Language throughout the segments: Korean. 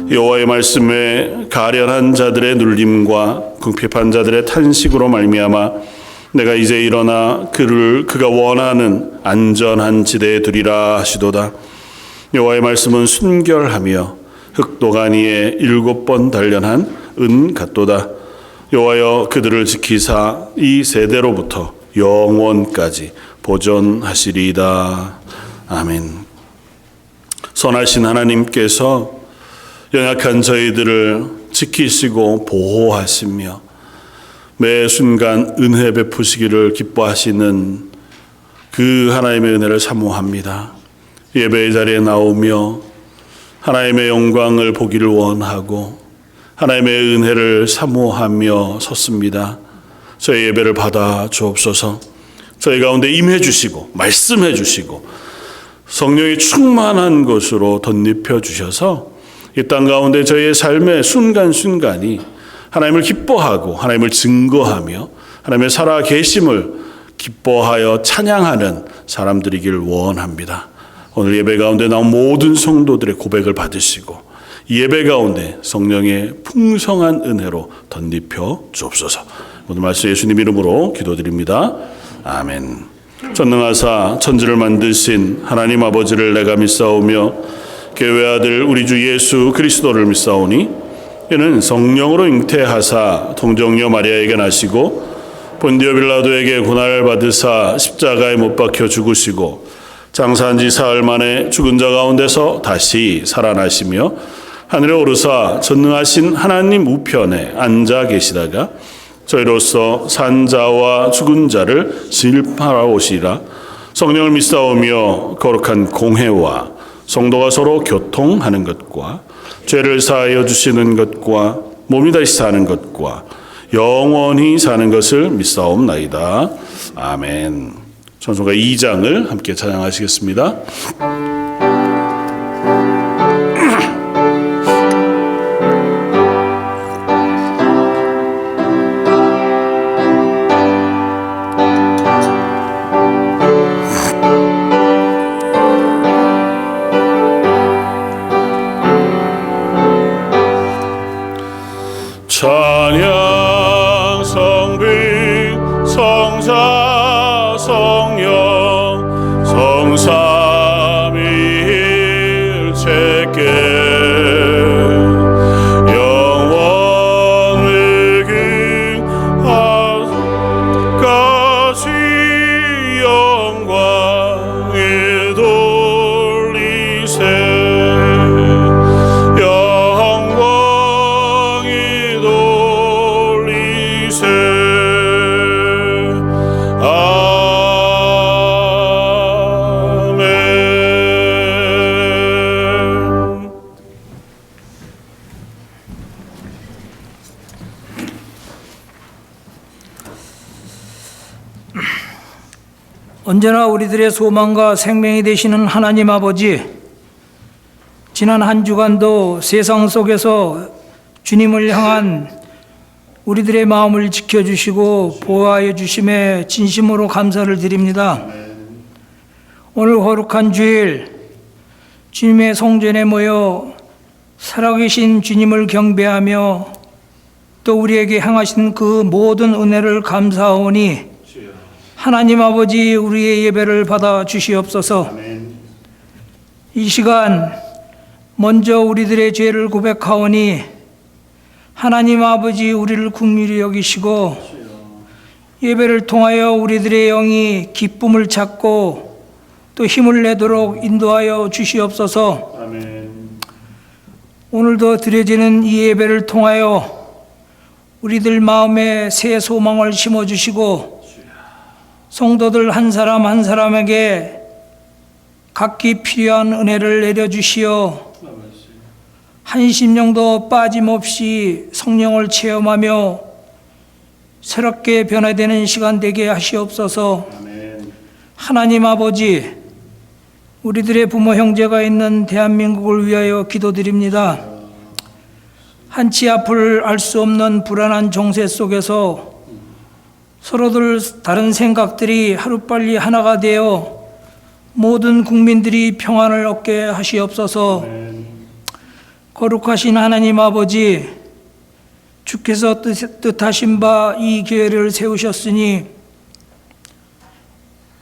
여호와의 말씀에 가련한 자들의 눌림과 궁핍한 자들의 탄식으로 말미암아 내가 이제 일어나 그가 원하는 안전한 지대에 두리라 하시도다. 여호와의 말씀은 순결하며 흑도가니에 7번 단련한 은 같도다. 여호와여 그들을 지키사 이 세대로부터 영원까지 보존하시리이다. 아멘. 선하신 하나님께서 연약한 저희들을 지키시고 보호하시며 매 순간 은혜 베푸시기를 기뻐하시는 그 하나님의 은혜를 사모합니다. 예배의 자리에 나오며 하나님의 영광을 보기를 원하고 하나님의 은혜를 사모하며 섰습니다. 저희 예배를 받아 주옵소서. 저희 가운데 임해 주시고 말씀해 주시고 성령이 충만한 것으로 덧입혀 주셔서 이 땅 가운데 저희의 삶의 순간순간이 하나님을 기뻐하고 하나님을 증거하며 하나님의 살아 계심을 기뻐하여 찬양하는 사람들이길 원합니다. 오늘 예배 가운데 나온 모든 성도들의 고백을 받으시고 예배 가운데 성령의 풍성한 은혜로 덧입혀 주옵소서. 오늘 말씀 예수님 이름으로 기도드립니다. 아멘. 전능하사 천지를 만드신 하나님 아버지를 내가 믿사오며 그의 아들 우리 주 예수 그리스도를 믿사오니 이는 성령으로 잉태하사 동정녀 마리아에게 나시고 본디오 빌라도에게 고난을 받으사 십자가에 못 박혀 죽으시고 장사한 지 사흘 만에 죽은 자 가운데서 다시 살아나시며 하늘에 오르사 전능하신 하나님 우편에 앉아 계시다가 저희로서 산 자와 죽은 자를 진립하러 오시리라. 성령을 믿사오며 거룩한 공회와 성도가 서로 교통하는 것과 죄를 사하여 주시는 것과 몸이 다시 사는 것과 영원히 사는 것을 믿사옵나이다. 아멘. 찬송가 2장을 함께 찬양하시겠습니다. 찬양 성비 성자 성령 성삼위일체께 영원 위기까지 영광에 돌리세. 언제나 우리들의 소망과 생명이 되시는 하나님 아버지, 지난 한 주간도 세상 속에서 주님을 향한 우리들의 마음을 지켜주시고 보호하여 주심에 진심으로 감사를 드립니다. 오늘 거룩한 주일 주님의 성전에 모여 살아계신 주님을 경배하며 또 우리에게 행하신 그 모든 은혜를 감사하오니 하나님 아버지 우리의 예배를 받아 주시옵소서. 이 시간 먼저 우리들의 죄를 고백하오니 하나님 아버지 우리를 긍휼히 여기시고 예배를 통하여 우리들의 영이 기쁨을 찾고 또 힘을 내도록 인도하여 주시옵소서. 오늘도 드려지는 이 예배를 통하여 우리들 마음에 새 소망을 심어주시고 성도들 한 사람 한 사람에게 각기 필요한 은혜를 내려주시어 한 심령도 빠짐없이 성령을 체험하며 새롭게 변화되는 시간 되게 하시옵소서. 하나님 아버지, 우리들의 부모 형제가 있는 대한민국을 위하여 기도드립니다. 한치 앞을 알 수 없는 불안한 정세 속에서 서로들 다른 생각들이 하루빨리 하나가 되어 모든 국민들이 평안을 얻게 하시옵소서. 거룩하신 하나님 아버지, 주께서 뜻하신 바 이 교회를 세우셨으니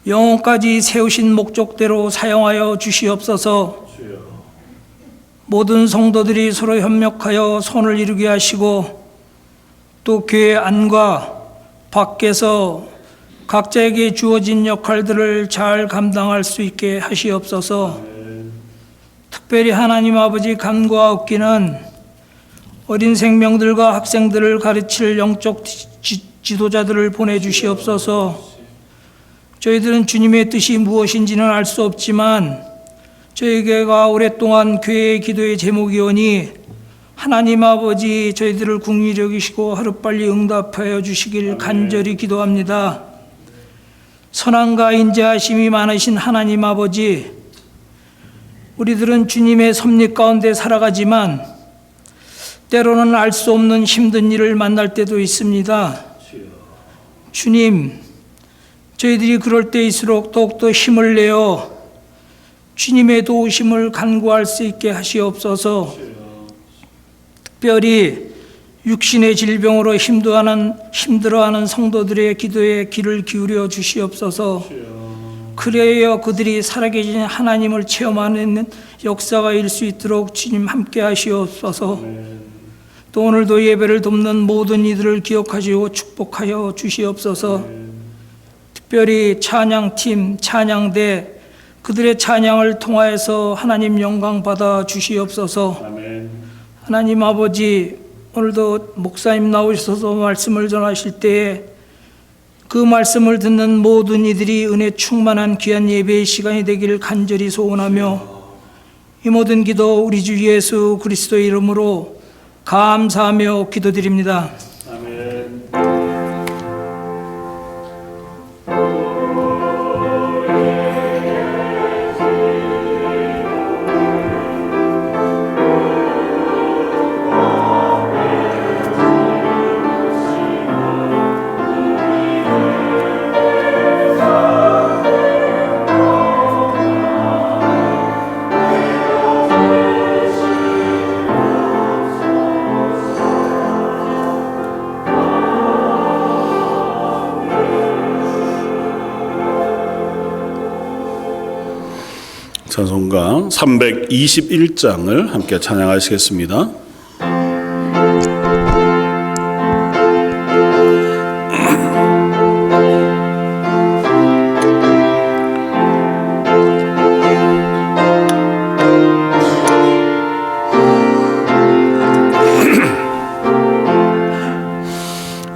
영원까지 세우신 목적대로 사용하여 주시옵소서. 모든 성도들이 서로 협력하여 선을 이루게 하시고 또 교회 안과 밖에서 각자에게 주어진 역할들을 잘 감당할 수 있게 하시옵소서. 특별히 하나님 아버지 간구와 얻기는 어린 생명들과 학생들을 가르칠 영적 지도자들을 보내주시옵소서. 저희들은 주님의 뜻이 무엇인지는 알 수 없지만 저희가 오랫동안 교회의 기도의 제목이오니 하나님 아버지 저희들을 긍휼히 여기시고 하루빨리 응답하여 주시길 간절히 기도합니다. 선함과 인자하심이 많으신 하나님 아버지, 우리들은 주님의 섭리 가운데 살아가지만 때로는 알 수 없는 힘든 일을 만날 때도 있습니다. 주님, 저희들이 그럴 때일수록 더욱더 힘을 내어 주님의 도우심을 간구할 수 있게 하시옵소서. 특별히 육신의 질병으로 힘들어하는 성도들의 기도에 귀를 기울여 주시옵소서. 그래야 그들이 살아계신 하나님을 체험하는 역사가 일 수 있도록 주님 함께 하시옵소서. 또 오늘도 예배를 돕는 모든 이들을 기억하시고 축복하여 주시옵소서. 특별히 찬양팀, 찬양대, 그들의 찬양을 통하여서 하나님 영광 받아 주시옵소서. 하나님 아버지, 오늘도 목사님 나오셔서 말씀을 전하실 때에 그 말씀을 듣는 모든 이들이 은혜 충만한 귀한 예배의 시간이 되기를 간절히 소원하며 이 모든 기도 우리 주 예수 그리스도의 이름으로 감사하며 기도드립니다. 아멘. 찬송가 321장을 함께 찬양하시겠습니다.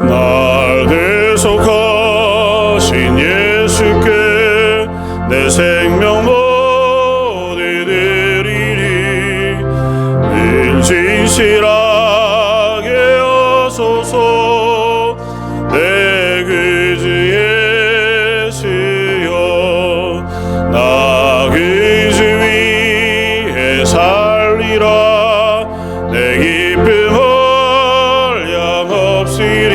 날 대속하신 예수께 내 생명 진실하게 하소서. 내 그 주 예수여, 나 그 주 위에 살리라. 내 기쁨 한량없으리.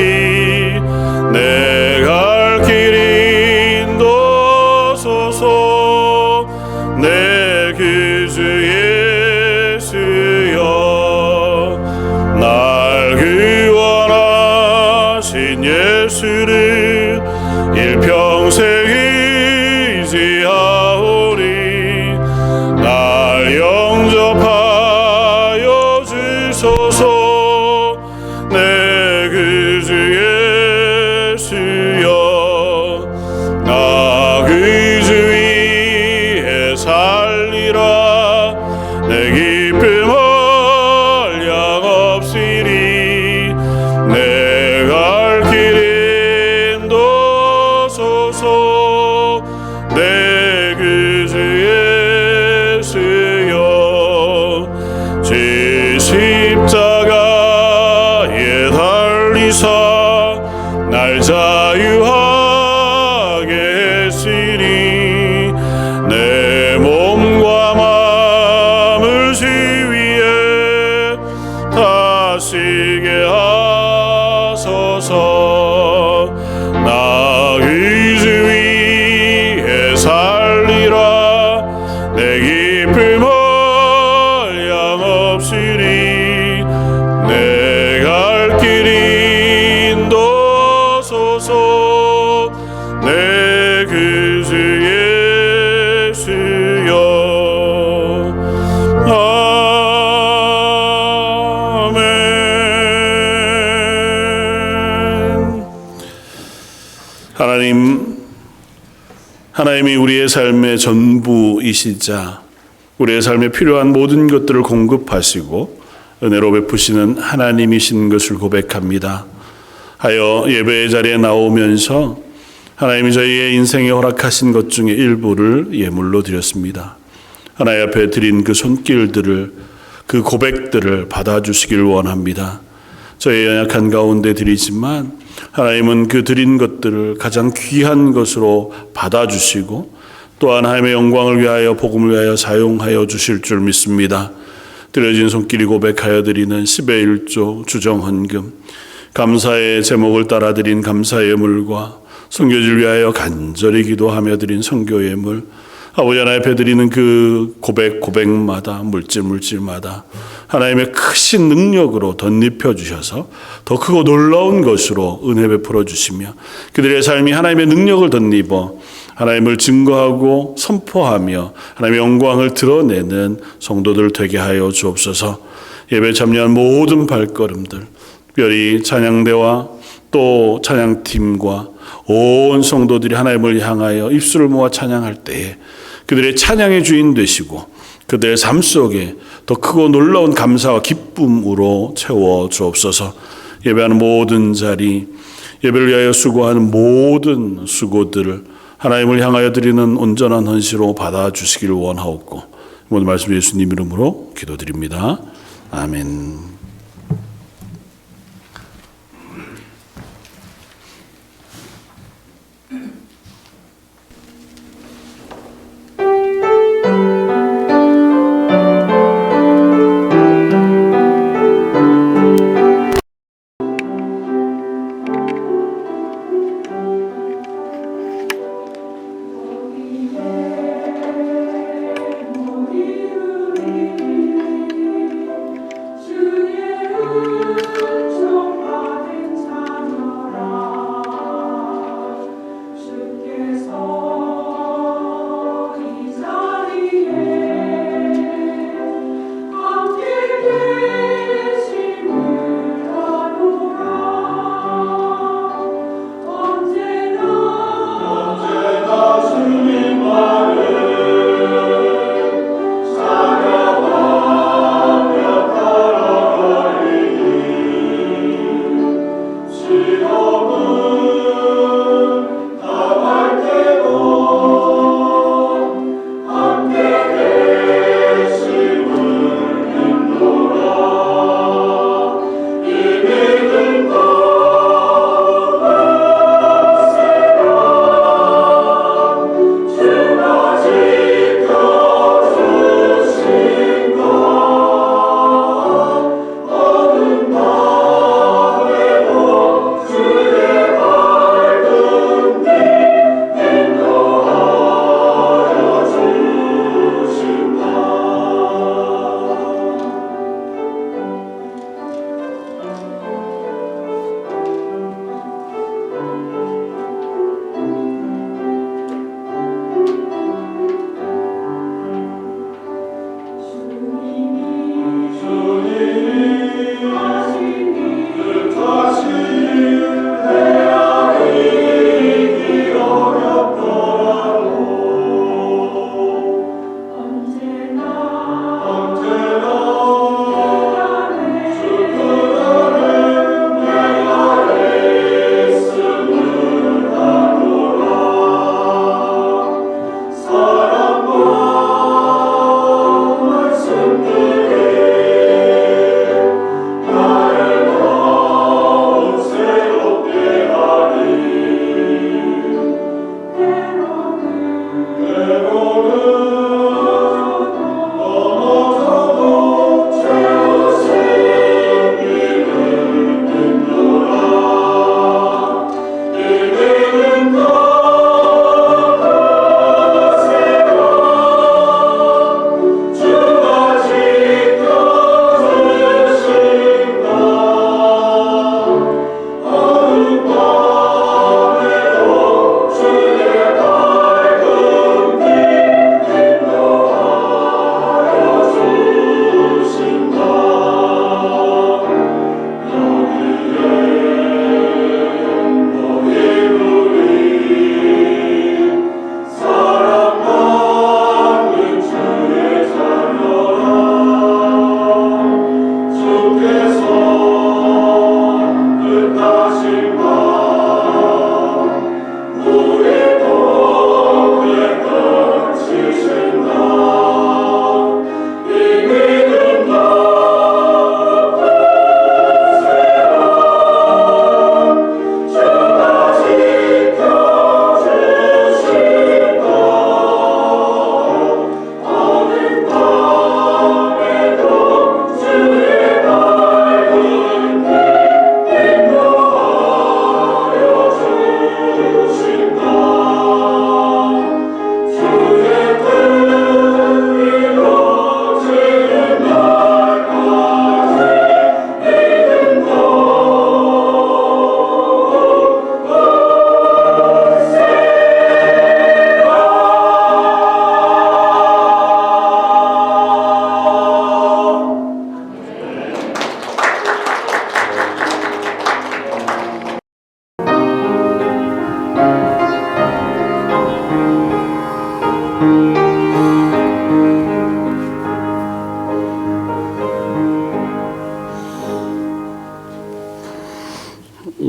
내 갈 길 인도소서. 내 그 주 예수를 일평생 의지하오리. 날 영접하여 주소서. 내 그 주 예수여, 나 그 주 위에 살리라. 내 기쁨 한량없으리. 내가 내 그 주 예수여, 제 십자가에 달리사 날 자유하게 했으니 내 몸과 마음을 주 위에 다스리게 하소서. 나 그 주 위에 살리라. 내 기쁨 한량없으리. 내 갈 길 인도소서. 내 구주 예수여. 아멘. 하나님이 우리의 삶의 전부이시자 우리의 삶에 필요한 모든 것들을 공급하시고 은혜로 베푸시는 하나님이신 것을 고백합니다. 하여 예배의 자리에 나오면서 하나님이 저희의 인생에 허락하신 것 중에 일부를 예물로 드렸습니다. 하나님 앞에 드린 그 손길들을, 그 고백들을 받아주시길 원합니다. 저희 연약한 가운데 드리지만 하나님은 그 드린 것들을 가장 귀한 것으로 받아주시고 또한 하나님의 영광을 위하여 복음을 위하여 사용하여 주실 줄 믿습니다. 드려진 손길이 고백하여 드리는 10의 1조 주정헌금, 감사의 제목을 따라 드린 감사의 예물과 선교지를 위하여 간절히 기도하며 드린 선교 예물, 아버지 하나님 앞에 드리는 그 고백마다 물질마다 하나님의 크신 능력으로 덧입혀 주셔서 더 크고 놀라운 것으로 은혜 베풀어 주시며 그들의 삶이 하나님의 능력을 덧입어 하나님을 증거하고 선포하며 하나님의 영광을 드러내는 성도들 되게 하여 주옵소서. 예배 참여한 모든 발걸음들, 특별히 찬양대와 또 찬양팀과 온 성도들이 하나님을 향하여 입술을 모아 찬양할 때에 그들의 찬양의 주인 되시고 그들의 삶 속에 더 크고 놀라운 감사와 기쁨으로 채워 주옵소서. 예배하는 모든 자리, 예배를 위하여 수고하는 모든 수고들을 하나님을 향하여 드리는 온전한 헌시로 받아주시기를 원하옵고 모든 말씀 예수님 이름으로 기도드립니다. 아멘. 주님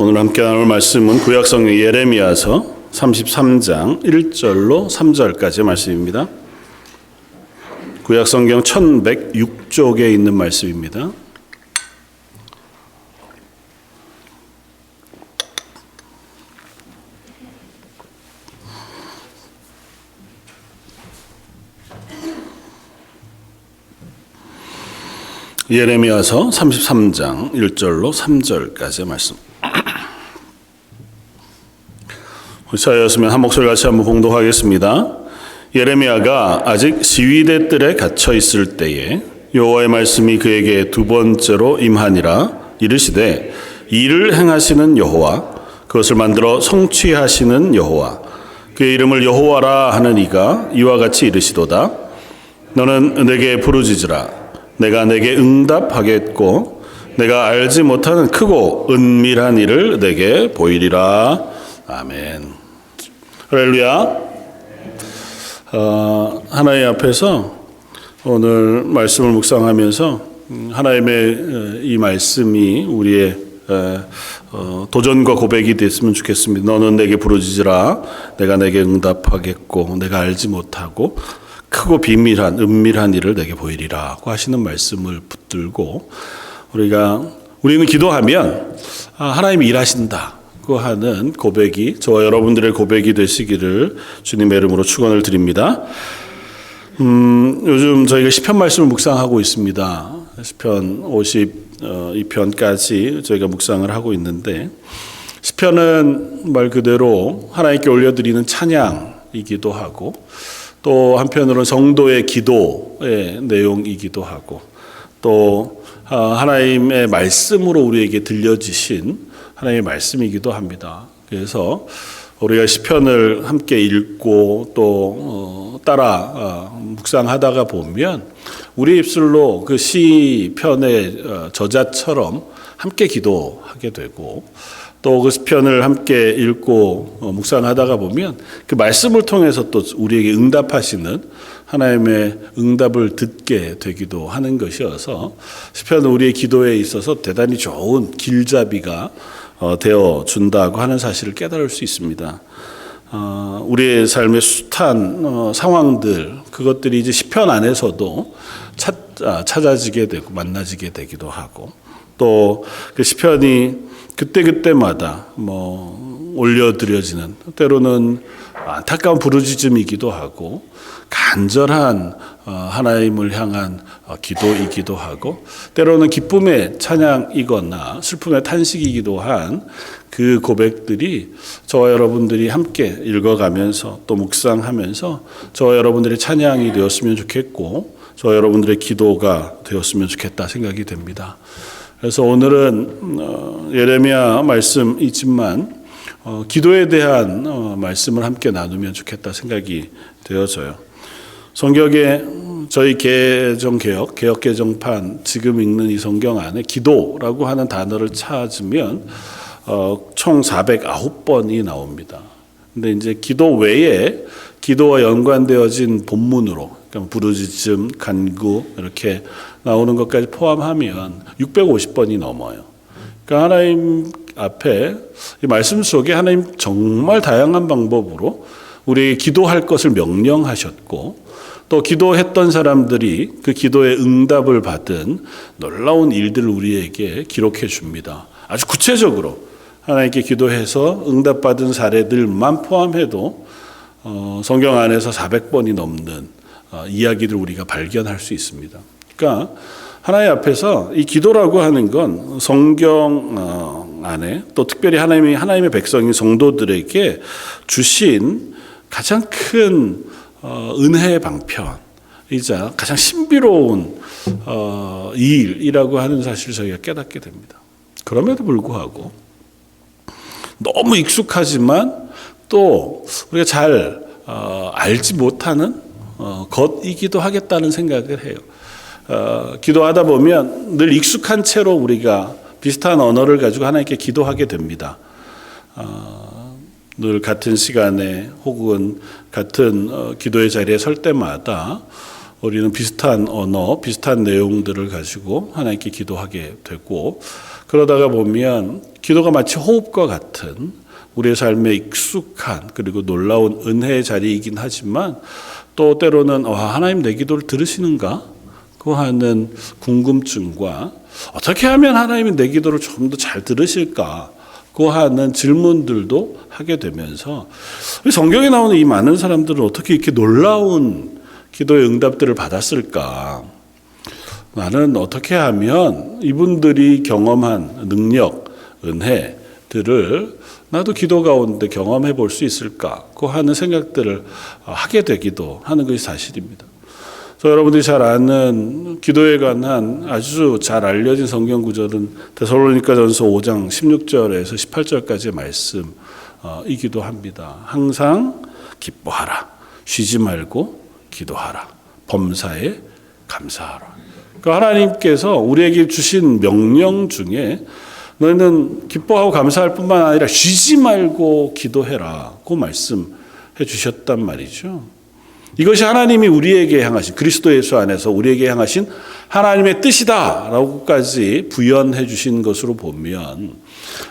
오늘 함께 나눌 말씀은 구약성경 예레미야서 33장 1절로 3절까지의 말씀입니다. 구약성경 1106쪽에 있는 말씀입니다. 예레미야서 33장 1절로 3절까지의 말씀. 자였으면 한 목소리 같이 한번 봉독하겠습니다. 예레미야가 아직 시위대 뜰에 갇혀 있을 때에 여호와의 말씀이 그에게 두 번째로 임하니라. 이르시되 이를 행하시는 여호와, 그것을 만들어 성취하시는 여호와, 그의 이름을 여호와라 하는 이가 이와 같이 이르시도다. 너는 내게 부르짖으라. 내가 내게 응답하겠고 내가 알지 못하는 크고 은밀한 일을 내게 보이리라. 아멘. 할렐루야. 하나님 앞에서 오늘 말씀을 묵상하면서 하나님의 이 말씀이 우리의 도전과 고백이 됐으면 좋겠습니다. 너는 내게 부르짖으라. 내가 내게 응답하겠고 내가 알지 못하고 크고 비밀한 은밀한 일을 내게 보이리라고 하시는 말씀을 붙들고 우리는 기도하면 하나님이 일하신다고 하는 고백이 저와 여러분들의 고백이 되시기를 주님의 이름으로 축원을 드립니다. 요즘 저희가 시편 말씀을 묵상하고 있습니다. 시편 52편까지 저희가 묵상을 하고 있는데, 시편은 말 그대로 하나님께 올려드리는 찬양이기도 하고 또 한편으로는 성도의 기도의 내용이기도 하고 또 하나님의 말씀으로 우리에게 들려지신 하나님의 말씀이기도 합니다. 그래서 우리가 시편을 함께 읽고 또 따라 묵상하다가 보면 우리 입술로 그 시편의 저자처럼 함께 기도하게 되고, 또 그 시편을 함께 읽고 묵상하다가 보면 그 말씀을 통해서 또 우리에게 응답하시는 하나님의 응답을 듣게 되기도 하는 것이어서 시편은 우리의 기도에 있어서 대단히 좋은 길잡이가 되어 준다고 하는 사실을 깨달을 수 있습니다. 우리의 삶의 숱한 상황들, 그것들이 이제 시편 안에서도 찾아지게 되고 만나지게 되기도 하고, 또 그 시편이 그때마다 올려드려지는, 때로는 안타까운 부르짖음이기도 하고 간절한 하나님을 향한 기도이기도 하고, 때로는 기쁨의 찬양이거나 슬픔의 탄식이기도 한 그 고백들이 저와 여러분들이 함께 읽어가면서 또 묵상하면서 저와 여러분들의 찬양이 되었으면 좋겠고 저와 여러분들의 기도가 되었으면 좋겠다 생각이 됩니다. 그래서 오늘은 예레미야 말씀이지만 기도에 대한 말씀을 함께 나누면 좋겠다 생각이 되어져요. 성경에 저희 개역개정판 지금 읽는 이 성경 안에 기도라고 하는 단어를 찾으면 총 409번이 나옵니다. 근데 이제 기도 외에 기도와 연관되어진 본문으로, 그러니까 부르짖음, 간구 이렇게 나오는 것까지 포함하면 650번이 넘어요. 그러니까 하나님 앞에 이 말씀 속에 하나님 정말 다양한 방법으로 우리에게 기도할 것을 명령하셨고, 또 기도했던 사람들이 그 기도의 응답을 받은 놀라운 일들을 우리에게 기록해 줍니다. 아주 구체적으로 하나님께 기도해서 응답받은 사례들만 포함해도 성경 안에서 400번이 넘는 이야기들을 우리가 발견할 수 있습니다. 그러니까 하나님 앞에서 이 기도라고 하는 건 성경 안에 또 특별히 하나님의 백성인 성도들에게 주신 가장 큰 은혜의 방편이자 가장 신비로운 일이라고 하는 사실을 저희가 깨닫게 됩니다. 그럼에도 불구하고 너무 익숙하지만 또 우리가 잘 알지 못하는 것이기도 하겠다는 생각을 해요. 기도하다 보면 늘 익숙한 채로 우리가 비슷한 언어를 가지고 하나님께 기도하게 됩니다. 늘 같은 시간에 혹은 같은 기도의 자리에 설 때마다 우리는 비슷한 언어, 비슷한 내용들을 가지고 하나님께 기도하게 되고, 그러다가 보면 기도가 마치 호흡과 같은 우리의 삶에 익숙한 그리고 놀라운 은혜의 자리이긴 하지만, 또 때로는 하나님 내 기도를 들으시는가? 그 하는 궁금증과 어떻게 하면 하나님이 내 기도를 좀 더 잘 들으실까? 그 하는 질문들도 하게 되면서, 성경에 나오는 이 많은 사람들은 어떻게 이렇게 놀라운 기도의 응답들을 받았을까? 나는 어떻게 하면 이분들이 경험한 능력, 은혜들을 나도 기도 가운데 경험해 볼 수 있을까? 그 하는 생각들을 하게 되기도 하는 것이 사실입니다. 여러분들이 잘 아는 기도에 관한 아주 잘 알려진 성경 구절은 데살로니가전서 5장 16절에서 18절까지의 말씀이기도 합니다. 항상 기뻐하라. 쉬지 말고 기도하라. 범사에 감사하라. 그러니까 하나님께서 우리에게 주신 명령 중에 너희는 기뻐하고 감사할 뿐만 아니라 쉬지 말고 기도해라. 그 말씀해 주셨단 말이죠. 이것이 하나님이 우리에게 향하신, 그리스도 예수 안에서 우리에게 향하신 하나님의 뜻이다라고까지 부연해 주신 것으로 보면,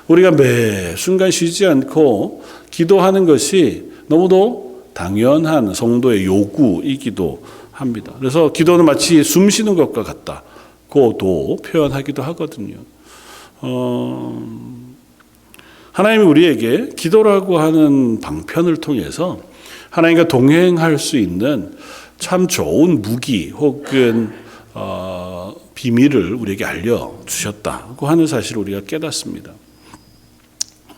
우리가 매 순간 쉬지 않고 기도하는 것이 너무도 당연한 성도의 요구이기도 합니다. 그래서 기도는 마치 숨 쉬는 것과 같다고도 표현하기도 하거든요. 하나님이 우리에게 기도라고 하는 방편을 통해서 하나님과 동행할 수 있는 참 좋은 무기 혹은 비밀을 우리에게 알려주셨다고 하는 사실을 우리가 깨닫습니다.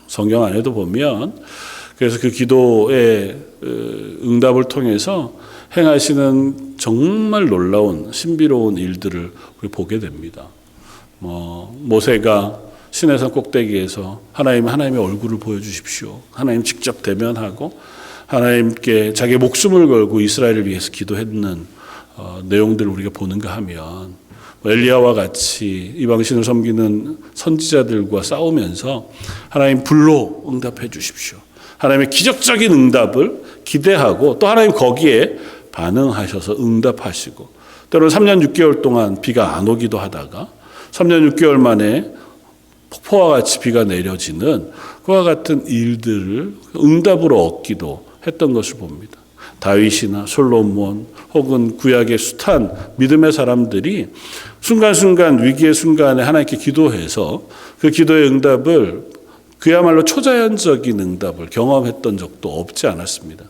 성경 안에도 보면, 그래서 그 기도의 응답을 통해서 행하시는 정말 놀라운 신비로운 일들을 우리 보게 됩니다. 모세가 시내산 꼭대기에서 하나님의 얼굴을 보여주십시오. 하나님 직접 대면하고 하나님께 자기 목숨을 걸고 이스라엘을 위해서 기도했는 내용들을 우리가 보는가 하면, 엘리야와 같이 이방신을 섬기는 선지자들과 싸우면서 하나님 불로 응답해 주십시오. 하나님의 기적적인 응답을 기대하고 또 하나님 거기에 반응하셔서 응답하시고, 때로는 3년 6개월 동안 비가 안 오기도 하다가 3년 6개월 만에 폭포와 같이 비가 내려지는 그와 같은 일들을 응답으로 얻기도 했던 것을 봅니다. 다윗이나 솔로몬 혹은 구약의 숱한 믿음의 사람들이 순간순간 위기의 순간에 하나님께 기도해서 그 기도의 응답을, 그야말로 초자연적인 응답을 경험했던 적도 없지 않았습니다.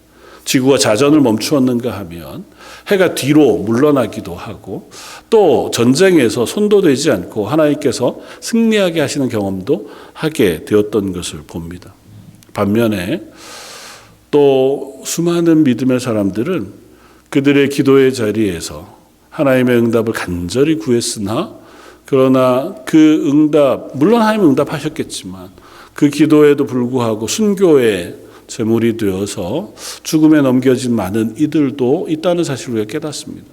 지구가 자전을 멈추었는가 하면 해가 뒤로 물러나기도 하고, 또 전쟁에서 손도 대지 않고 하나님께서 승리하게 하시는 경험도 하게 되었던 것을 봅니다. 반면에 또 수많은 믿음의 사람들은 그들의 기도의 자리에서 하나님의 응답을 간절히 구했으나, 그러나 그 응답, 물론 하나님 응답하셨겠지만 그 기도에도 불구하고 순교의 제물이 되어서 죽음에 넘겨진 많은 이들도 있다는 사실을 우리가 깨닫습니다.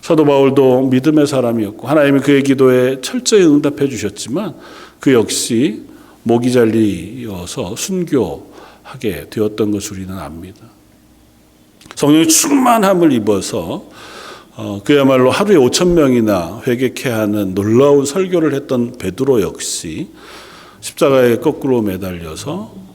사도 바울도 믿음의 사람이었고 하나님이 그의 기도에 철저히 응답해 주셨지만 그 역시 목이 잘리어서 순교하게 되었던 것을 우리는 압니다. 성령의 충만함을 입어서 그야말로 하루에 5,000명이나 회개케 하는 놀라운 설교를 했던 베드로 역시 십자가에 거꾸로 매달려서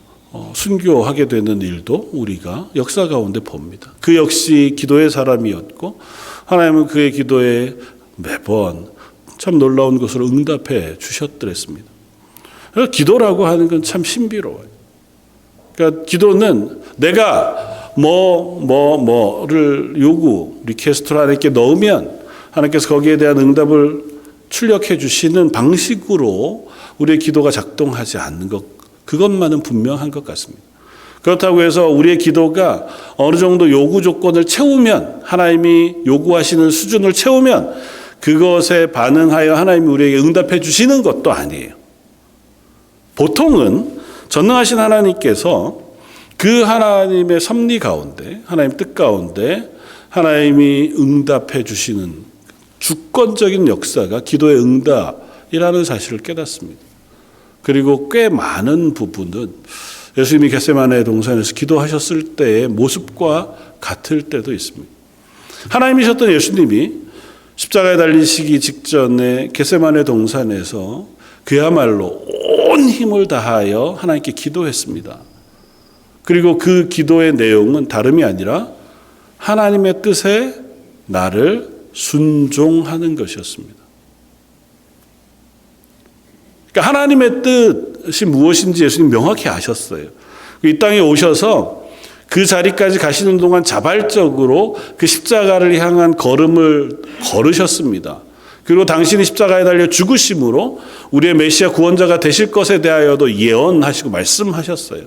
순교하게 되는 일도 우리가 역사 가운데 봅니다. 그 역시 기도의 사람이었고 하나님은 그의 기도에 매번 참 놀라운 것으로 응답해 주셨더랬습니다. 기도라고 하는 건 참 신비로워요. 그러니까 기도는 내가 뭐를 요구, 리퀘스트를 하나님께 넣으면 하나님께서 거기에 대한 응답을 출력해 주시는 방식으로 우리의 기도가 작동하지 않는 것, 그것만은 분명한 것 같습니다. 그렇다고 해서 우리의 기도가 어느 정도 요구 조건을 채우면, 하나님이 요구하시는 수준을 채우면 그것에 반응하여 하나님이 우리에게 응답해 주시는 것도 아니에요. 보통은 전능하신 하나님께서 그 하나님의 섭리 가운데, 하나님 뜻 가운데 하나님이 응답해 주시는 주권적인 역사가 기도의 응답이라는 사실을 깨닫습니다. 그리고 꽤 많은 부분은 예수님이 겟세마네 동산에서 기도하셨을 때의 모습과 같을 때도 있습니다. 하나님이셨던 예수님이 십자가에 달리시기 직전에 겟세마네 동산에서 그야말로 온 힘을 다하여 하나님께 기도했습니다. 그리고 그 기도의 내용은 다름이 아니라 하나님의 뜻에 나를 순종하는 것이었습니다. 그러니까 하나님의 뜻이 무엇인지 예수님 명확히 아셨어요. 이 땅에 오셔서 그 자리까지 가시는 동안 자발적으로 그 십자가를 향한 걸음을 걸으셨습니다. 그리고 당신이 십자가에 달려 죽으심으로 우리의 메시아 구원자가 되실 것에 대하여도 예언하시고 말씀하셨어요.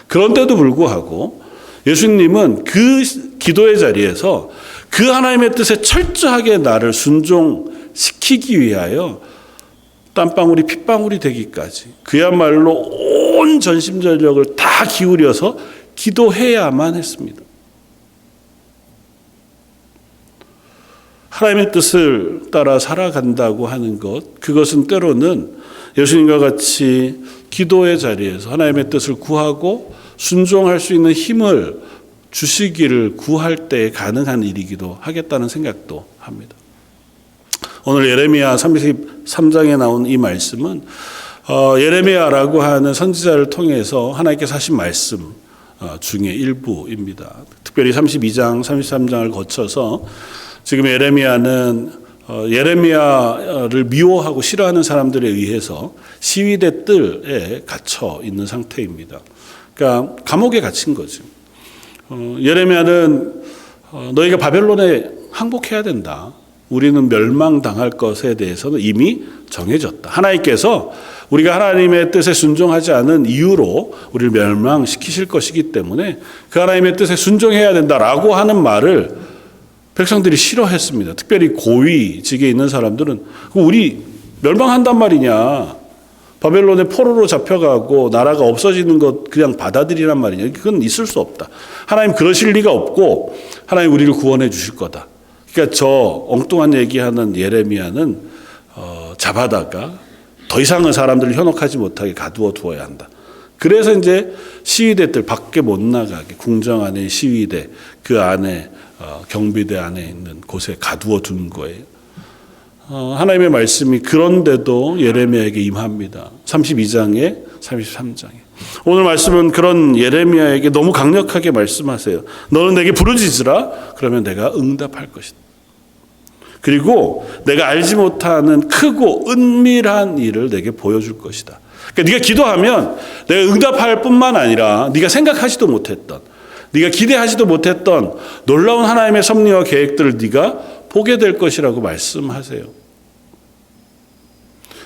그런데도 불구하고 예수님은 그 기도의 자리에서 그 하나님의 뜻에 철저하게 나를 순종시키기 위하여 땀방울이 핏방울이 되기까지 그야말로 온 전심전력을 다 기울여서 기도해야만 했습니다. 하나님의 뜻을 따라 살아간다고 하는 것, 그것은 때로는 예수님과 같이 기도의 자리에서 하나님의 뜻을 구하고 순종할 수 있는 힘을 주시기를 구할 때 가능한 일이기도 하겠다는 생각도 합니다. 오늘 예레미야 33장에 나온 이 말씀은 예레미야라고 하는 선지자를 통해서 하나님께서 하신 말씀 중에 일부입니다. 특별히 32장, 33장을 거쳐서 지금 예레미야는 예레미야를 미워하고 싫어하는 사람들에 의해서 시위대 뜰에 갇혀 있는 상태입니다. 그러니까 감옥에 갇힌 거죠. 예레미야는 너희가 바벨론에 항복해야 된다. 우리는 멸망당할 것에 대해서는 이미 정해졌다. 하나님께서 우리가 하나님의 뜻에 순종하지 않은 이유로 우리를 멸망시키실 것이기 때문에 그 하나님의 뜻에 순종해야 된다라고 하는 말을 백성들이 싫어했습니다. 특별히 고위직에 있는 사람들은 우리 멸망한단 말이냐. 바벨론의 포로로 잡혀가고 나라가 없어지는 것 그냥 받아들이란 말이냐. 그건 있을 수 없다. 하나님 그러실 리가 없고 하나님 우리를 구원해 주실 거다. 그러니까 저 엉뚱한 얘기하는 예레미야는 잡아다가 더 이상은 사람들을 현혹하지 못하게 가두어 두어야 한다. 그래서 이제 시위대들 밖에 못 나가게 궁정 안에 시위대 그 안에 경비대 안에 있는 곳에 가두어 둔 거예요. 하나님의 말씀이 그런데도 예레미야에게 임합니다. 32장에 33장에. 오늘 말씀은 그런 예레미야에게 너무 강력하게 말씀하세요. 너는 내게 부르짖으라. 그러면 내가 응답할 것이다. 그리고 내가 알지 못하는 크고 은밀한 일을 내게 보여줄 것이다. 그러니까 네가 기도하면 내가 응답할 뿐만 아니라 네가 생각하지도 못했던, 네가 기대하지도 못했던 놀라운 하나님의 섭리와 계획들을 네가 보게 될 것이라고 말씀하세요.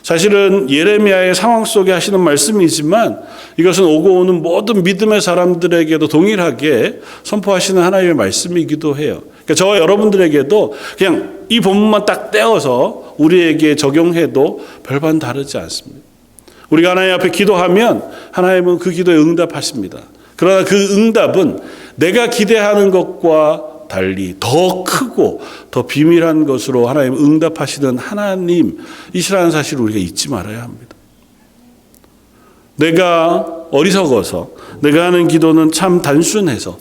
사실은 예레미야의 상황 속에 하시는 말씀이지만 이것은 오고 오는 모든 믿음의 사람들에게도 동일하게 선포하시는 하나님의 말씀이기도 해요. 그러니까 저와 여러분들에게도 그냥 이 본문만 딱 떼어서 우리에게 적용해도 별반 다르지 않습니다. 우리가 하나님 앞에 기도하면 하나님은 그 기도에 응답하십니다. 그러나 그 응답은 내가 기대하는 것과 달리 더 크고 더 비밀한 것으로 하나님 응답하시는 하나님이시라는 사실을 우리가 잊지 말아야 합니다. 내가 어리석어서 내가 하는 기도는 참 단순해서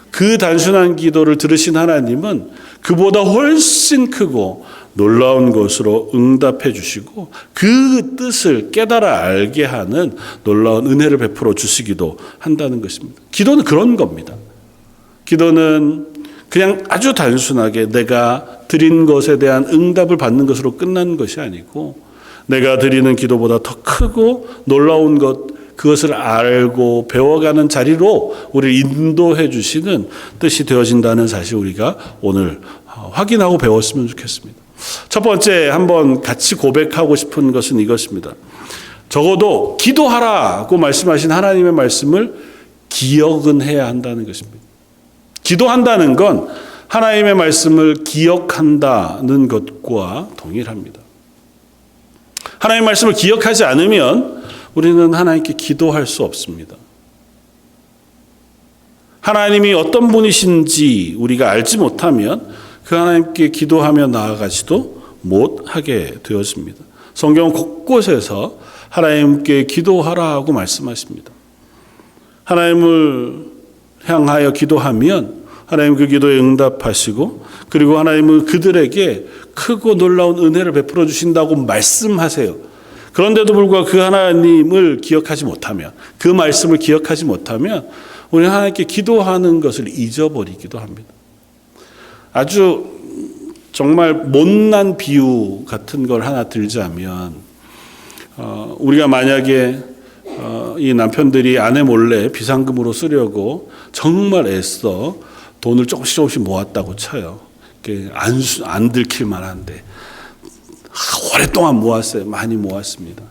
그 단순한 기도를 들으신 하나님은 그보다 훨씬 크고 놀라운 것으로 응답해 주시고 그 뜻을 깨달아 알게 하는 놀라운 은혜를 베풀어 주시기도 한다는 것입니다. 기도는 그런 겁니다. 기도는 그냥 아주 단순하게 내가 드린 것에 대한 응답을 받는 것으로 끝난 것이 아니고 내가 드리는 기도보다 더 크고 놀라운 것, 그것을 알고 배워가는 자리로 우리를 인도해 주시는 뜻이 되어진다는 사실 우리가 오늘 확인하고 배웠으면 좋겠습니다. 첫 번째 한번 같이 고백하고 싶은 것은 이것입니다. 적어도 기도하라고 말씀하신 하나님의 말씀을 기억은 해야 한다는 것입니다. 기도한다는 건 하나님의 말씀을 기억한다는 것과 동일합니다. 하나님의 말씀을 기억하지 않으면 우리는 하나님께 기도할 수 없습니다. 하나님이 어떤 분이신지 우리가 알지 못하면 그 하나님께 기도하며 나아가지도 못하게 되었습니다. 성경 곳곳에서 하나님께 기도하라고 말씀하십니다. 하나님을 향하여 기도하면 하나님 그 기도에 응답하시고 그리고 하나님은 그들에게 크고 놀라운 은혜를 베풀어 주신다고 말씀하세요. 그런데도 불구하고 그 하나님을 기억하지 못하면, 그 말씀을 기억하지 못하면 우리는 하나님께 기도하는 것을 잊어버리기도 합니다. 아주 정말 못난 비유 같은 걸 하나 들자면, 우리가 만약에 이 남편들이 아내 몰래 비상금으로 쓰려고 정말 애써 돈을 조금씩 모았다고 쳐요. 안 들킬 만한데 오랫동안 모았어요. 많이 모았습니다.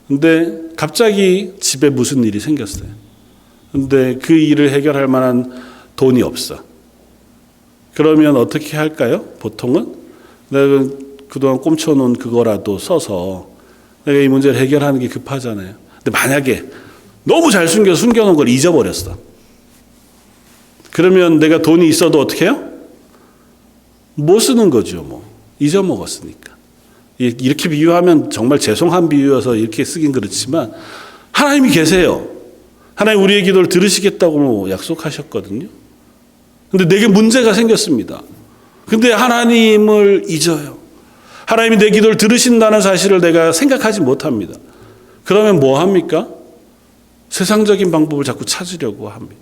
근데 갑자기 집에 무슨 일이 생겼어요. 근데 그 일을 해결할 만한 돈이 없어. 그러면 어떻게 할까요? 보통은 내가 그동안 꼼쳐놓은 그거라도 써서 내가 이 문제를 해결하는 게 급하잖아요. 근데 만약에 너무 잘 숨겨놓은 걸 잊어버렸어. 그러면 내가 돈이 있어도 어떻게 해요? 못 쓰는 거죠. 뭐 잊어먹었으니까. 이렇게 비유하면 정말 죄송한 비유여서 이렇게 쓰긴 그렇지만 하나님이 계세요. 하나님 우리의 기도를 들으시겠다고 약속하셨거든요. 근데 내게 문제가 생겼습니다. 근데 하나님을 잊어요. 하나님이 내 기도를 들으신다는 사실을 내가 생각하지 못합니다. 그러면 뭐 합니까? 세상적인 방법을 자꾸 찾으려고 합니다.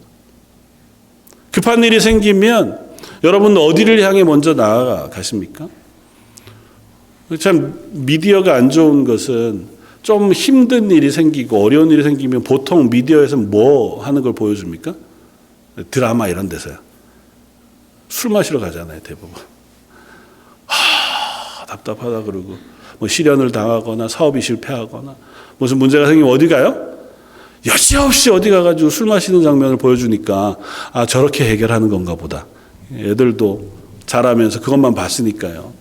급한 일이 생기면 여러분 어디를 향해 먼저 나아가십니까? 참 미디어가 안 좋은 것은 좀 힘든 일이 생기고 어려운 일이 생기면 보통 미디어에서 뭐 하는 걸 보여줍니까? 드라마 이런 데서요. 술 마시러 가잖아요, 대부분. 답답하다 그러고 뭐 실연을 당하거나 사업이 실패하거나 무슨 문제가 생기면 어디 가요? 여지없이 어디 가가지고 술 마시는 장면을 보여주니까 아 저렇게 해결하는 건가 보다. 애들도 자라면서 그것만 봤으니까요.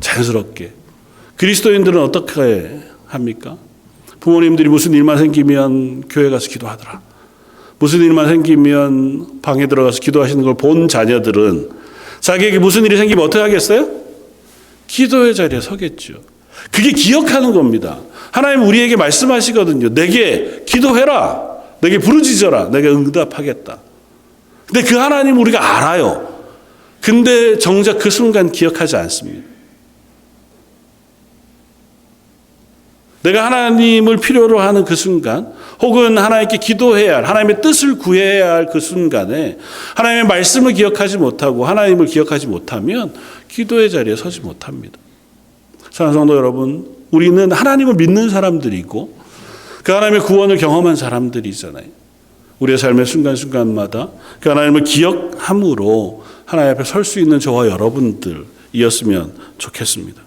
자연스럽게. 그리스도인들은 어떻게 합니까? 부모님들이 무슨 일만 생기면 교회 가서 기도하더라. 무슨 일만 생기면 방에 들어가서 기도하시는 걸 본 자녀들은 자기에게 무슨 일이 생기면 어떻게 하겠어요? 기도의 자리에 서겠죠. 그게 기억하는 겁니다. 하나님 우리에게 말씀하시거든요. 내게 기도해라. 내게 부르짖어라. 내가 응답하겠다. 근데 그 하나님 우리가 알아요. 근데 정작 그 순간 기억하지 않습니다. 내가 하나님을 필요로 하는 그 순간 혹은 하나님께 기도해야 할 하나님의 뜻을 구해야 할 그 순간에 하나님의 말씀을 기억하지 못하고 하나님을 기억하지 못하면 기도의 자리에 서지 못합니다. 사랑하는 성도 여러분, 우리는 하나님을 믿는 사람들이고 그 하나님의 구원을 경험한 사람들이잖아요. 우리의 삶의 순간순간마다 그 하나님을 기억함으로 하나님 앞에 설 수 있는 저와 여러분들이었으면 좋겠습니다.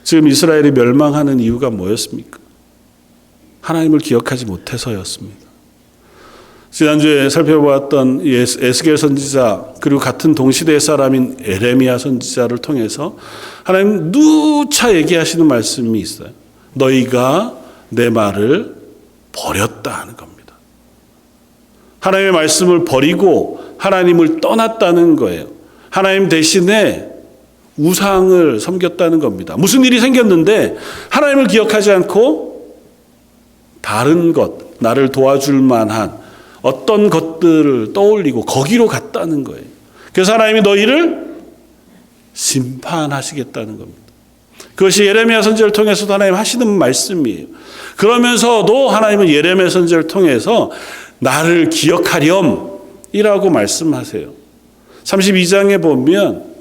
지금 이스라엘이 멸망하는 이유가 뭐였습니까? 하나님을 기억하지 못해서였습니다. 지난주에 살펴보았던 에스겔 선지자 그리고 같은 동시대의 사람인 에레미야 선지자를 통해서 하나님 누차 얘기하시는 말씀이 있어요. 너희가 내 말을 버렸다 하는 겁니다. 하나님의 말씀을 버리고 하나님을 떠났다는 거예요. 하나님 대신에 우상을 섬겼다는 겁니다. 무슨 일이 생겼는데 하나님을 기억하지 않고 다른 것, 나를 도와줄 만한 어떤 것들을 떠올리고 거기로 갔다는 거예요. 그래서 하나님이 너희를 심판하시겠다는 겁니다. 그것이 예레미야 선지자를 통해서도 하나님 하시는 말씀이에요. 그러면서도 하나님은 예레미야 선지자를 통해서 나를 기억하렴이라고 말씀하세요. 32장에 보면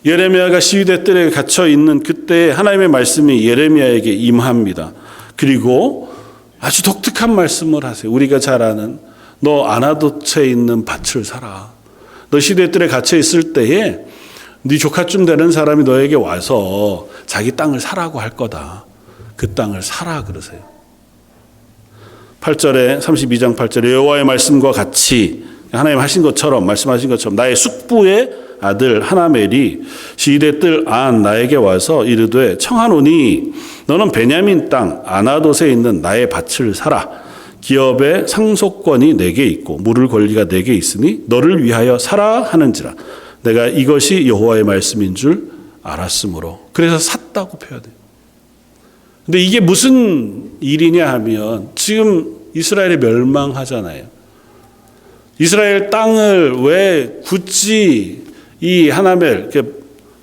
예레미야가 시위대 뜰에 갇혀 있는 그때 하나님의 말씀이 예레미야에게 임합니다. 그리고 아주 독특한 말씀을 하세요. 우리가 잘 아는 너 아나돗에 있는 밭을 사라. 너 시위대 뜰에 갇혀 있을 때에 네 조카쯤 되는 사람이 너에게 와서 자기 땅을 사라고 할 거다. 그 땅을 사라 그러세요. 8절에 32장 8절에 여호와의 말씀과 같이 하나님 하신 것처럼 말씀하신 것처럼 나의 숙부의 아들 하나멜이 시위대 뜰 안 나에게 와서 이르되 청하노니 너는 베냐민 땅 아나돗에 있는 나의 밭을 사라. 기업의 상속권이 내게 있고 물을 권리가 내게 있으니 너를 위하여 사라 하는지라. 내가 이것이 여호와의 말씀인 줄 알았으므로. 그래서 샀다고 표현해요. 근데 이게 무슨 일이냐 하면 지금 이스라엘이 멸망하잖아요. 이스라엘 땅을 왜 굳이 이 하나멜,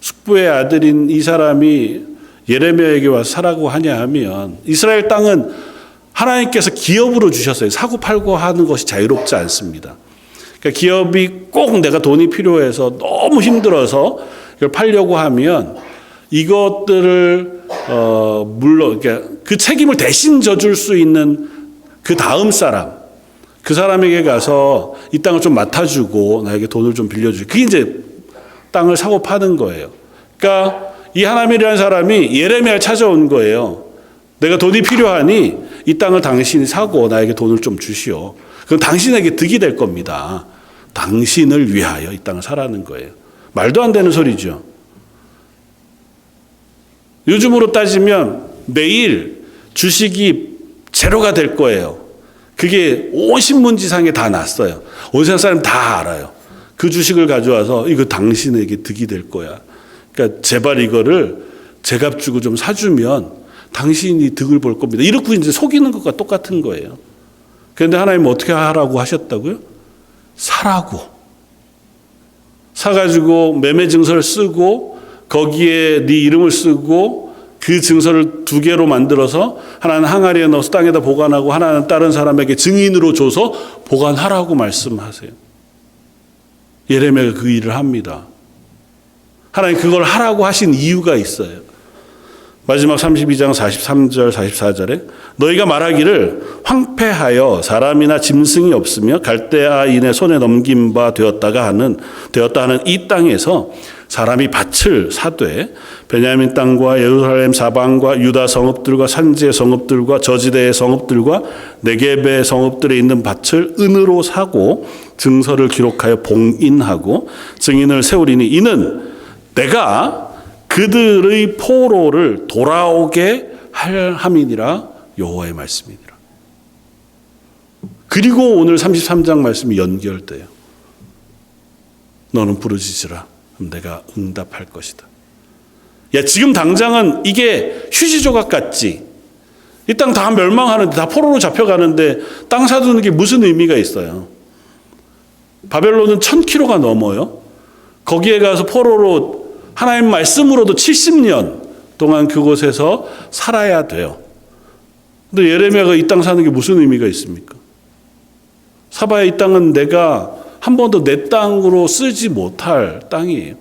숙부의 아들인 이 사람이 예레미야에게 와서 사라고 하냐 하면, 이스라엘 땅은 하나님께서 기업으로 주셨어요. 사고 팔고 하는 것이 자유롭지 않습니다. 그러니까 기업이 꼭 내가 돈이 필요해서 너무 힘들어서 이걸 팔려고 하면 이것들을 물론 그 책임을 대신 져줄 수 있는 그 다음 사람, 그 사람에게 가서 이 땅을 좀 맡아주고 나에게 돈을 좀 빌려주고, 그게 이제 땅을 사고 파는 거예요. 그러니까 이 하나멜이라는 사람이 예레미야를 찾아온 거예요. 내가 돈이 필요하니 이 땅을 당신이 사고 나에게 돈을 좀 주시오. 그건 당신에게 득이 될 겁니다. 당신을 위하여 이 땅을 사라는 거예요. 말도 안 되는 소리죠. 요즘으로 따지면 매일 주식이 제로가 될 거예요. 그게 온 신문지상에 다 났어요. 온 세상 사람 다 알아요. 그 주식을 가져와서 이거 당신에게 득이 될 거야. 그러니까 제발 이거를 제값 주고 좀 사주면 당신이 득을 볼 겁니다. 이렇게 이제 속이는 것과 똑같은 거예요. 그런데 하나님은 어떻게 하라고 하셨다고요? 사라고. 사가지고 매매 증서를 쓰고 거기에 네 이름을 쓰고 그 증서를 2개로 만들어서 하나는 항아리에 넣어서 땅에다 보관하고 하나는 다른 사람에게 증인으로 줘서 보관하라고 말씀하세요. 예레미야가 그 일을 합니다. 하나님 그걸 하라고 하신 이유가 있어요. 마지막 32장 43절 44절에 너희가 말하기를 황폐하여 사람이나 짐승이 없으며 갈대아인의 손에 넘긴 바 되었다 하는 이 땅에서 사람이 밭을 사되 베냐민 땅과 예루살렘 사방과 유다 성읍들과 산지의 성읍들과 저지대의 성읍들과 네겝의 성읍들에 있는 밭을 은으로 사고 증서를 기록하여 봉인하고 증인을 세우리니 이는 내가 그들의 포로를 돌아오게 할 함이니라 여호와의 말씀이니라. 그리고 오늘 33장 말씀이 연결돼요. 너는 부르짖으라. 그럼 내가 응답할 것이다. 야, 지금 당장은 이게 휴지조각 같지? 이 땅 다 멸망하는데, 다 포로로 잡혀가는데 땅 사두는 게 무슨 의미가 있어요? 바벨론은 1000km가 넘어요. 거기에 가서 포로로 하나님 말씀으로도 70년 동안 그곳에서 살아야 돼요. 근데 예레미야가 이 땅 사는 게 무슨 의미가 있습니까? 사봐야 이 땅은 내가 한 번도 내 땅으로 쓰지 못할 땅이에요.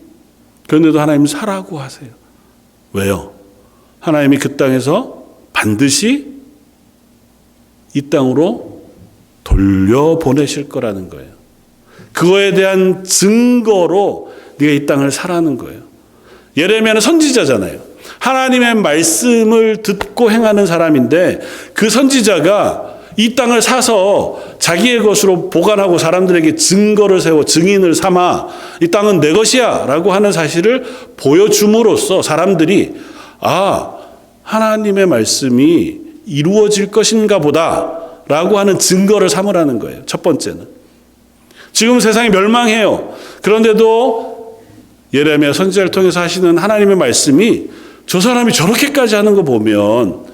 그런데도 하나님은 사라고 하세요. 왜요? 하나님이 그 땅에서 반드시 이 땅으로 돌려보내실 거라는 거예요. 그거에 대한 증거로 네가 이 땅을 사라는 거예요. 예레미야는 선지자잖아요. 하나님의 말씀을 듣고 행하는 사람인데 그 선지자가 이 땅을 사서 자기의 것으로 보관하고 사람들에게 증거를 세워 증인을 삼아 이 땅은 내 것이야 라고 하는 사실을 보여줌으로써 사람들이 하나님의 말씀이 이루어질 것인가 보다 라고 하는 증거를 삼으라는 거예요. 첫 번째는. 지금 세상이 멸망해요. 그런데도 예레미야 선지자를 통해서 하시는 하나님의 말씀이 저 사람이 저렇게까지 하는 거 보면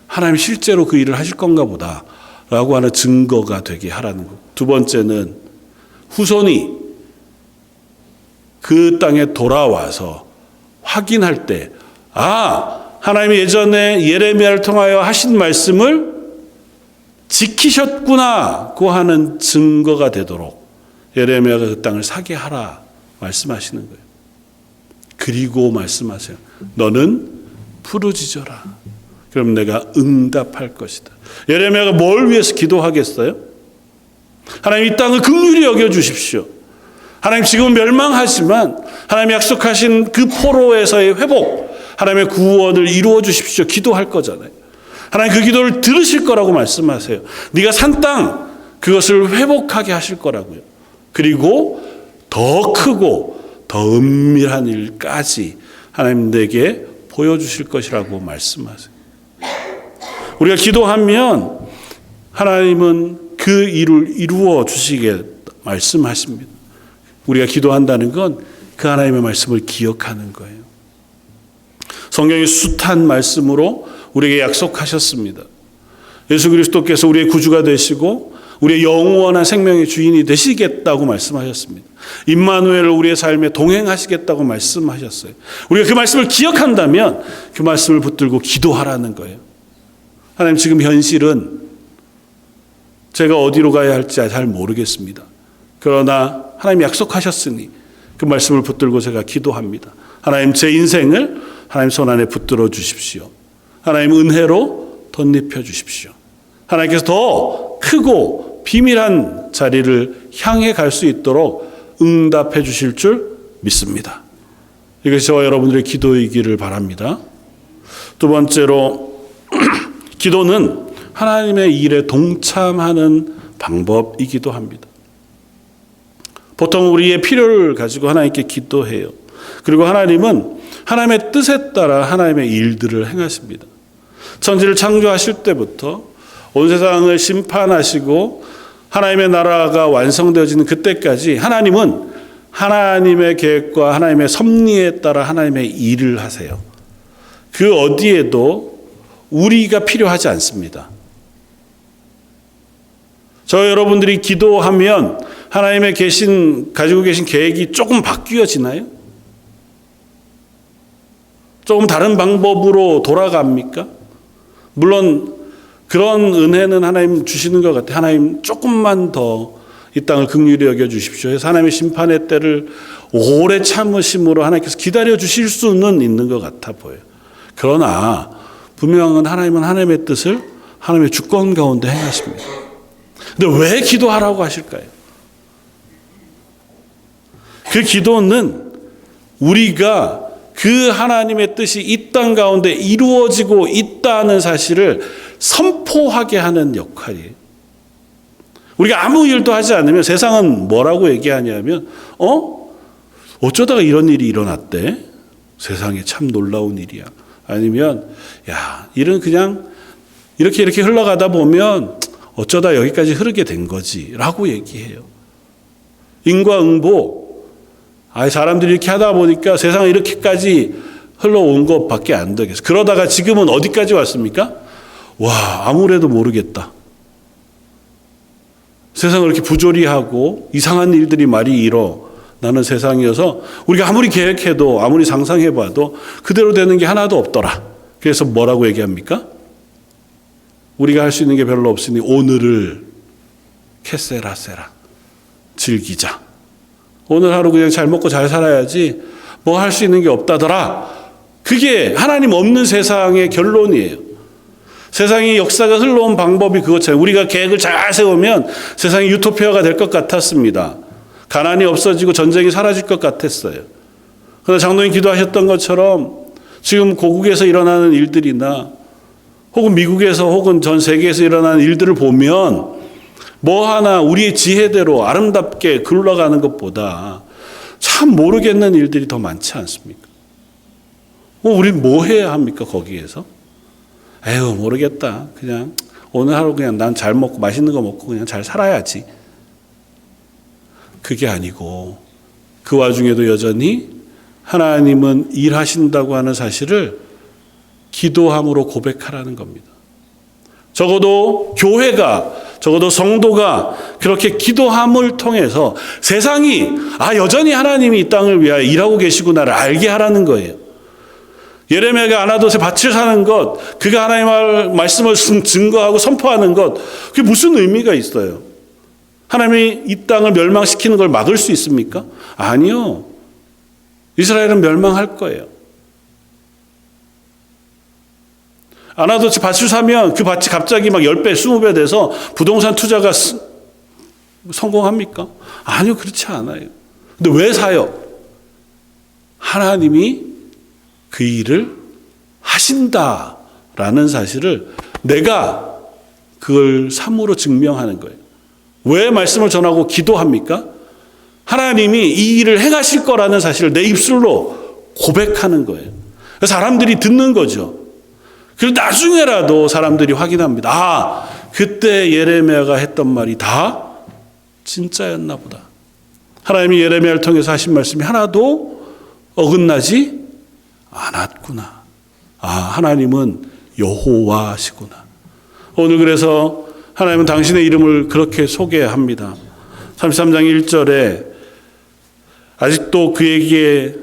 하나님이 실제로 그 일을 하실 건가 보다 라고 하는 증거가 되게 하라는 거. 두 번째는 후손이 그 땅에 돌아와서 확인할 때 하나님이 예전에 예레미야를 통하여 하신 말씀을 지키셨구나고 하는 증거가 되도록 예레미야가 그 땅을 사게 하라 말씀하시는 거예요. 그리고 말씀하세요. 너는 부르짖어라. 그럼 내가 응답할 것이다. 예레미야가 뭘 위해서 기도하겠어요? 하나님 이 땅을 긍휼히 여겨주십시오. 하나님 지금은 멸망하지만 하나님이 약속하신 그 포로에서의 회복, 하나님의 구원을 이루어 주십시오. 기도할 거잖아요. 하나님 그 기도를 들으실 거라고 말씀하세요. 네가 산 땅 그것을 회복하게 하실 거라고요. 그리고 더 크고 더 은밀한 일까지 하나님 내게 보여주실 것이라고 말씀하세요. 우리가 기도하면 하나님은 그 일을 이루어 주시게 말씀하십니다. 우리가 기도한다는 건 그 하나님의 말씀을 기억하는 거예요. 성경이 숱한 말씀으로 우리에게 약속하셨습니다. 예수 그리스도께서 우리의 구주가 되시고 우리의 영원한 생명의 주인이 되시겠다고 말씀하셨습니다. 임마누엘 우리의 삶에 동행하시겠다고 말씀하셨어요. 우리가 그 말씀을 기억한다면 그 말씀을 붙들고 기도하라는 거예요. 하나님, 지금 현실은 제가 어디로 가야 할지 잘 모르겠습니다. 그러나 하나님 약속하셨으니 그 말씀을 붙들고 제가 기도합니다. 하나님, 제 인생을 하나님 손 안에 붙들어 주십시오. 하나님, 은혜로 덧입혀 주십시오. 하나님께서 더 크고 비밀한 자리를 향해 갈 수 있도록 응답해 주실 줄 믿습니다. 이것이 저와 여러분들의 기도이기를 바랍니다. 두 번째로 기도는 하나님의 일에 동참하는 방법이기도 합니다. 보통 우리의 필요를 가지고 하나님께 기도해요. 그리고 하나님은 하나님의 뜻에 따라 하나님의 일들을 행하십니다. 천지를 창조하실 때부터 온 세상을 심판하시고 하나님의 나라가 완성되어지는 그때까지 하나님은 하나님의 계획과 하나님의 섭리에 따라 하나님의 일을 하세요. 그 어디에도 우리가 필요하지 않습니다. 저 여러분들이 기도하면 하나님의 가지고 계신 계획이 조금 바뀌어지나요? 조금 다른 방법으로 돌아갑니까? 물론 그런 은혜는 하나님 주시는 것 같아요. 하나님, 조금만 더 이 땅을 긍휼히 여겨 주십시오. 그래서 하나님의 심판의 때를 오래 참으심으로 하나님께서 기다려 주실 수는 있는 것 같아 보여요. 그러나 분명한 하나님은 하나님의 뜻을 하나님의 주권 가운데 행하십니다. 근데 왜 기도하라고 하실까요? 그 기도는 우리가 그 하나님의 뜻이 이 땅 가운데 이루어지고 있다는 사실을 선포하게 하는 역할이에요. 우리가 아무 일도 하지 않으면 세상은 뭐라고 얘기하냐면 어쩌다가 이런 일이 일어났대? 세상에 참 놀라운 일이야. 아니면 야, 일은 그냥 이렇게 흘러가다 보면 어쩌다 여기까지 흐르게 된 거지 라고 얘기해요. 인과응보, 사람들이 이렇게 하다 보니까 세상에 이렇게까지 흘러온 것밖에 안 되겠어. 그러다가 지금은 어디까지 왔습니까? 와, 아무래도 모르겠다. 세상을 이렇게 부조리하고 이상한 일들이 많이 일어나는 세상이어서 우리가 아무리 계획해도 아무리 상상해봐도 그대로 되는 게 하나도 없더라. 그래서 뭐라고 얘기합니까? 우리가 할 수 있는 게 별로 없으니 오늘을 캐세라세라, 즐기자. 오늘 하루 그냥 잘 먹고 잘 살아야지 뭐 할 수 있는 게 없다더라. 그게 하나님 없는 세상의 결론이에요. 세상의 역사가 흘러온 방법이 그것처럼 우리가 계획을 잘 세우면 세상이 유토피아가 될 것 같았습니다. 가난이 없어지고 전쟁이 사라질 것 같았어요. 그러나 장로님 기도하셨던 것처럼 지금 고국에서 일어나는 일들이나 혹은 미국에서 혹은 전 세계에서 일어나는 일들을 보면 뭐 하나 우리의 지혜대로 아름답게 굴러가는 것보다 참 모르겠는 일들이 더 많지 않습니까? 우린 뭐 해야 합니까 거기에서? 에휴, 모르겠다. 그냥 오늘 하루 그냥 난 잘 먹고 맛있는 거 먹고 그냥 잘 살아야지. 그게 아니고 그 와중에도 여전히 하나님은 일하신다고 하는 사실을 기도함으로 고백하라는 겁니다. 적어도 교회가, 적어도 성도가 그렇게 기도함을 통해서 세상이 여전히 하나님이 이 땅을 위하여 일하고 계시구나를 알게 하라는 거예요. 예레미야가 아나돗에 밭을 사는 것, 그가 하나님의 말씀을 증거하고 선포하는 것, 그게 무슨 의미가 있어요? 하나님이 이 땅을 멸망시키는 걸 막을 수 있습니까? 아니요. 이스라엘은 멸망할 거예요. 아나돗에 밭을 사면 그 밭이 갑자기 막 10배, 20배 돼서 부동산 투자가 성공합니까? 아니요, 그렇지 않아요. 근데 왜 사요? 하나님이 그 일을 하신다라는 사실을 내가 그걸 삶으로 증명하는 거예요. 왜 말씀을 전하고 기도합니까? 하나님이 이 일을 행하실 거라는 사실을 내 입술로 고백하는 거예요. 사람들이 듣는 거죠. 그리고 나중에라도 사람들이 확인합니다. 그때 예레미야가 했던 말이 다 진짜였나 보다. 하나님이 예레미야를 통해서 하신 말씀이 하나도 어긋나지 않았구나. 하나님은 여호와시구나. 오늘 그래서 하나님은 당신의 이름을 그렇게 소개합니다. 33장 1절에 아직도 그에게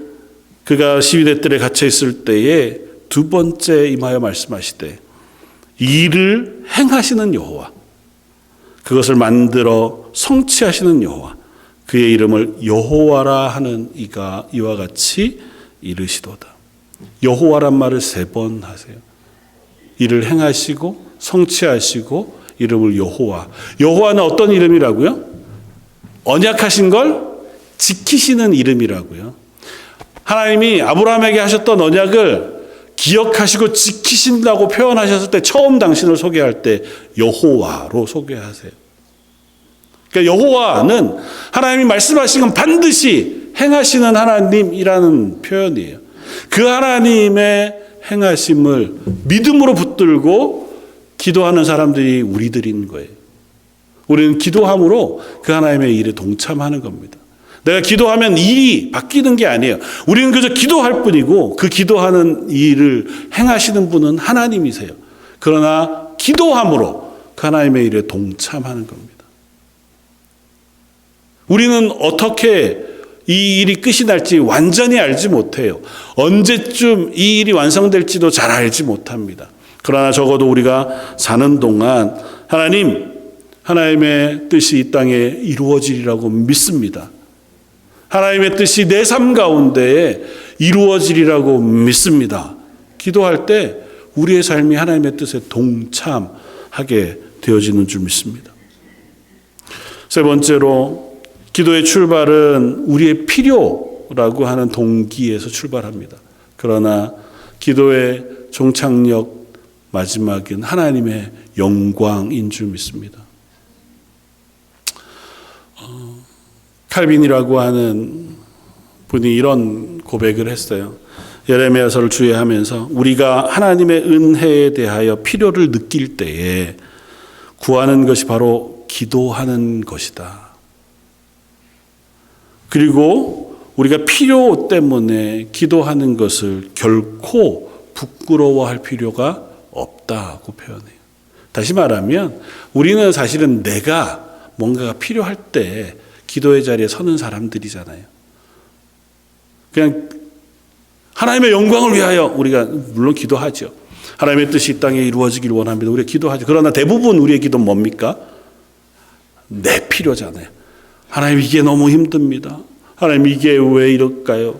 그가 시위대 뜰에 갇혀 있을 때에 두 번째 임하여 말씀하시되 이 일을 행하시는 여호와, 그것을 만들어 성취하시는 여호와, 그의 이름을 여호와라 하는 이가 이와 같이 이르시도다. 여호와란 말을 3번 하세요. 이를 행하시고 성취하시고 이름을 여호와. 여호와는 어떤 이름이라고요? 언약하신 걸 지키시는 이름이라고요. 하나님이 아브라함에게 하셨던 언약을 기억하시고 지키신다고 표현하셨을 때 처음 당신을 소개할 때 여호와로 소개하세요. 그러니까 여호와는 하나님이 말씀하신 건 반드시 행하시는 하나님이라는 표현이에요. 그 하나님의 행하심을 믿음으로 붙들고 기도하는 사람들이 우리들인 거예요. 우리는 기도함으로 그 하나님의 일에 동참하는 겁니다. 내가 기도하면 일이 바뀌는 게 아니에요. 우리는 그저 기도할 뿐이고 그 기도하는 일을 행하시는 분은 하나님이세요. 그러나 기도함으로 그 하나님의 일에 동참하는 겁니다. 우리는 어떻게 이 일이 끝이 날지 완전히 알지 못해요. 언제쯤 이 일이 완성될지도 잘 알지 못합니다. 그러나 적어도 우리가 사는 동안 하나님의 뜻이 이 땅에 이루어지리라고 믿습니다. 하나님의 뜻이 내 삶 가운데에 이루어지리라고 믿습니다. 기도할 때 우리의 삶이 하나님의 뜻에 동참하게 되어지는 줄 믿습니다. 세 번째로 기도의 출발은 우리의 필요라고 하는 동기에서 출발합니다. 그러나 기도의 종착역 마지막은 하나님의 영광인 줄 믿습니다. 칼빈이라고 하는 분이 이런 고백을 했어요. 예레미야서를 주의하면서 우리가 하나님의 은혜에 대하여 필요를 느낄 때에 구하는 것이 바로 기도하는 것이다. 그리고 우리가 필요 때문에 기도하는 것을 결코 부끄러워할 필요가 없다고 표현해요. 다시 말하면 우리는 사실은 내가 뭔가가 필요할 때 기도의 자리에 서는 사람들이잖아요. 그냥 하나님의 영광을 위하여 우리가 물론 기도하죠. 하나님의 뜻이 이 땅에 이루어지길 원합니다. 우리가 기도하죠. 그러나 대부분 우리의 기도는 뭡니까? 내 필요잖아요. 하나님 이게 너무 힘듭니다. 하나님 이게 왜 이럴까요?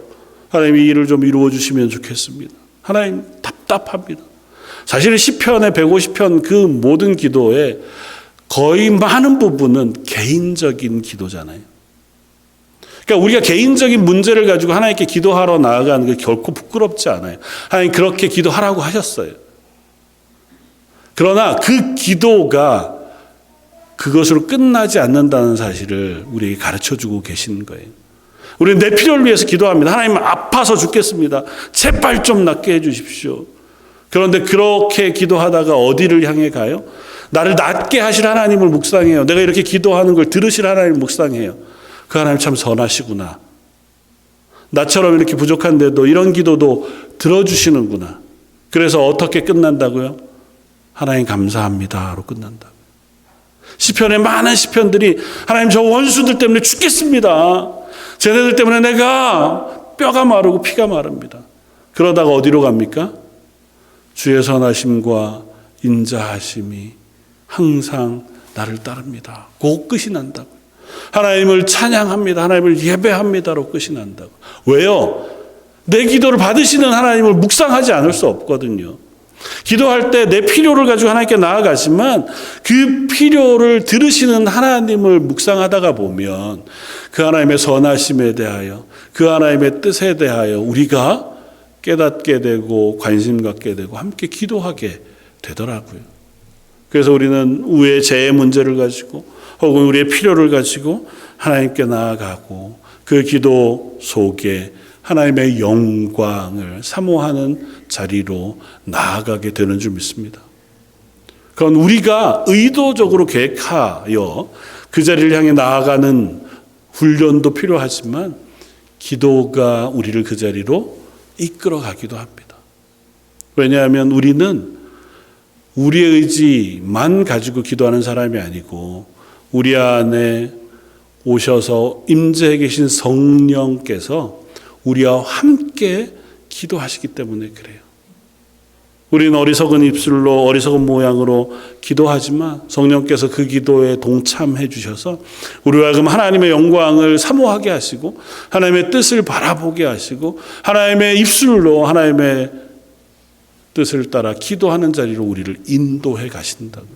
하나님 이 일을 좀 이루어 주시면 좋겠습니다. 하나님 답답합니다. 사실은 시편의 150편 그 모든 기도에 거의 많은 부분은 개인적인 기도잖아요. 그러니까 우리가 개인적인 문제를 가지고 하나님께 기도하러 나아가는 게 결코 부끄럽지 않아요. 하나님 그렇게 기도하라고 하셨어요. 그러나 그 기도가 그것으로 끝나지 않는다는 사실을 우리에게 가르쳐주고 계시는 거예요. 우리는 내 필요를 위해서 기도합니다. 하나님 아파서 죽겠습니다. 제발 좀 낫게 해 주십시오. 그런데 그렇게 기도하다가 어디를 향해 가요? 나를 낫게 하실 하나님을 묵상해요. 내가 이렇게 기도하는 걸 들으실 하나님을 묵상해요. 그 하나님 참 선하시구나. 나처럼 이렇게 부족한데도 이런 기도도 들어주시는구나. 그래서 어떻게 끝난다고요? 하나님 감사합니다로 끝난다고. 시편의 많은 시편들이 하나님 저 원수들 때문에 죽겠습니다. 쟤네들 때문에 내가 뼈가 마르고 피가 마릅니다. 그러다가 어디로 갑니까? 주의 선하심과 인자하심이 항상 나를 따릅니다. 그 끝이 난다고. 하나님을 찬양합니다. 하나님을 예배합니다로 끝이 난다고. 왜요? 내 기도를 받으시는 하나님을 묵상하지 않을 수 없거든요. 기도할 때 내 필요를 가지고 하나님께 나아가지만 그 필요를 들으시는 하나님을 묵상하다가 보면 그 하나님의 선하심에 대하여 그 하나님의 뜻에 대하여 우리가 깨닫게 되고 관심 갖게 되고 함께 기도하게 되더라고요. 그래서 우리는 우리의 죄의 문제를 가지고 혹은 우리의 필요를 가지고 하나님께 나아가고 그 기도 속에 하나님의 영광을 사모하는 자리로 나아가게 되는 줄 믿습니다. 그건 우리가 의도적으로 계획하여 그 자리를 향해 나아가는 훈련도 필요하지만 기도가 우리를 그 자리로 이끌어 가기도 합니다. 왜냐하면 우리는 우리의 의지만 가지고 기도하는 사람이 아니고 우리 안에 오셔서 임재해 계신 성령께서 우리와 함께 기도하시기 때문에 그래요. 우리는 어리석은 입술로 어리석은 모양으로 기도하지만 성령께서 그 기도에 동참해 주셔서 우리와 하여금 하나님의 영광을 사모하게 하시고 하나님의 뜻을 바라보게 하시고 하나님의 입술로 하나님의 뜻을 따라 기도하는 자리로 우리를 인도해 가신다고.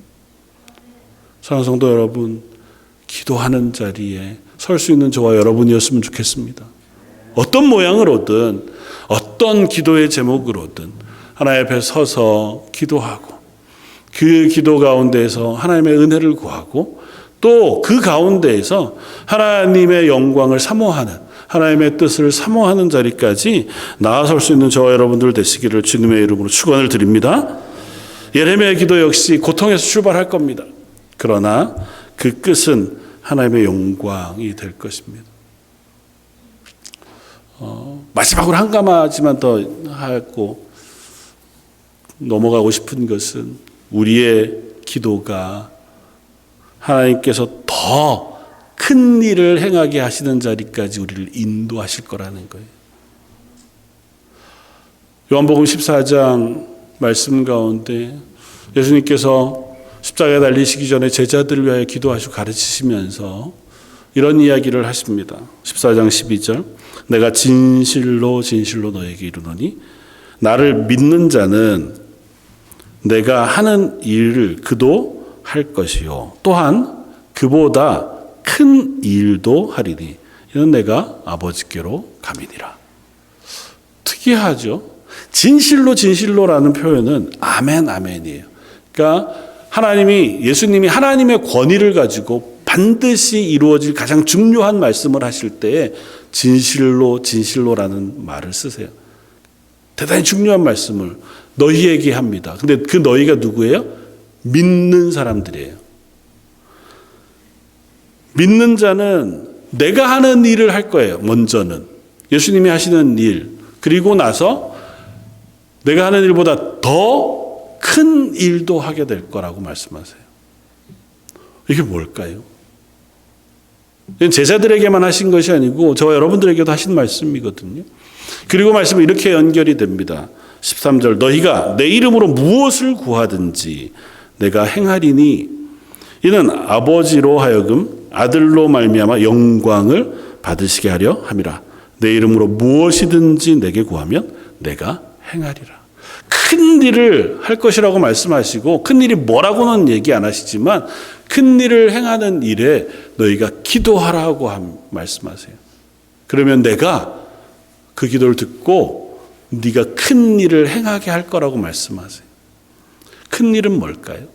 사랑하는 성도 여러분, 기도하는 자리에 설 수 있는 저와 여러분이었으면 좋겠습니다. 어떤 모양으로든 어떤 기도의 제목으로든 하나님 앞에 서서 기도하고 그 기도 가운데에서 하나님의 은혜를 구하고 또 그 가운데에서 하나님의 영광을 사모하는 하나님의 뜻을 사모하는 자리까지 나아설 수 있는 저와 여러분들 되시기를 주님의 이름으로 축원을 드립니다. 예레미야의 기도 역시 고통에서 출발할 겁니다. 그러나 그 끝은 하나님의 영광이 될 것입니다. 마지막으로 한 가마지만 더 하고 넘어가고 싶은 것은 우리의 기도가 하나님께서 더 큰 일을 행하게 하시는 자리까지 우리를 인도하실 거라는 거예요. 요한복음 14장 말씀 가운데 예수님께서 십자가에 달리시기 전에 제자들을 위하여 기도하시고 가르치시면서 이런 이야기를 하십니다. 14장 12절 내가 진실로 진실로 너에게 이르노니 나를 믿는 자는 내가 하는 일을 그도 할 것이요 또한 그보다 큰 일도 하리니 이는 내가 아버지께로 감이니라. 특이하죠. 진실로 진실로라는 표현은 아멘 아멘이에요. 그러니까 예수님이 하나님의 권위를 가지고 반드시 이루어질 가장 중요한 말씀을 하실 때에 진실로 진실로라는 말을 쓰세요. 대단히 중요한 말씀을 너희에게 합니다. 근데 그 너희가 누구예요? 믿는 사람들이에요. 믿는 자는 내가 하는 일을 할 거예요. 먼저는 예수님이 하시는 일, 그리고 나서 내가 하는 일보다 더 큰 일도 하게 될 거라고 말씀하세요. 이게 뭘까요? 제자들에게만 하신 것이 아니고 저와 여러분들에게도 하신 말씀이거든요. 그리고 말씀은 이렇게 연결이 됩니다. 13절 너희가 내 이름으로 무엇을 구하든지 내가 행하리니 이는 아버지로 하여금 아들로 말미암아 영광을 받으시게 하려 함이라. 내 이름으로 무엇이든지 내게 구하면 내가 행하리라. 큰 일을 할 것이라고 말씀하시고 큰 일이 뭐라고는 얘기 안 하시지만 큰 일을 행하는 일에 너희가 기도하라고 말씀하세요. 그러면 내가 그 기도를 듣고 네가 큰 일을 행하게 할 거라고 말씀하세요. 큰 일은 뭘까요?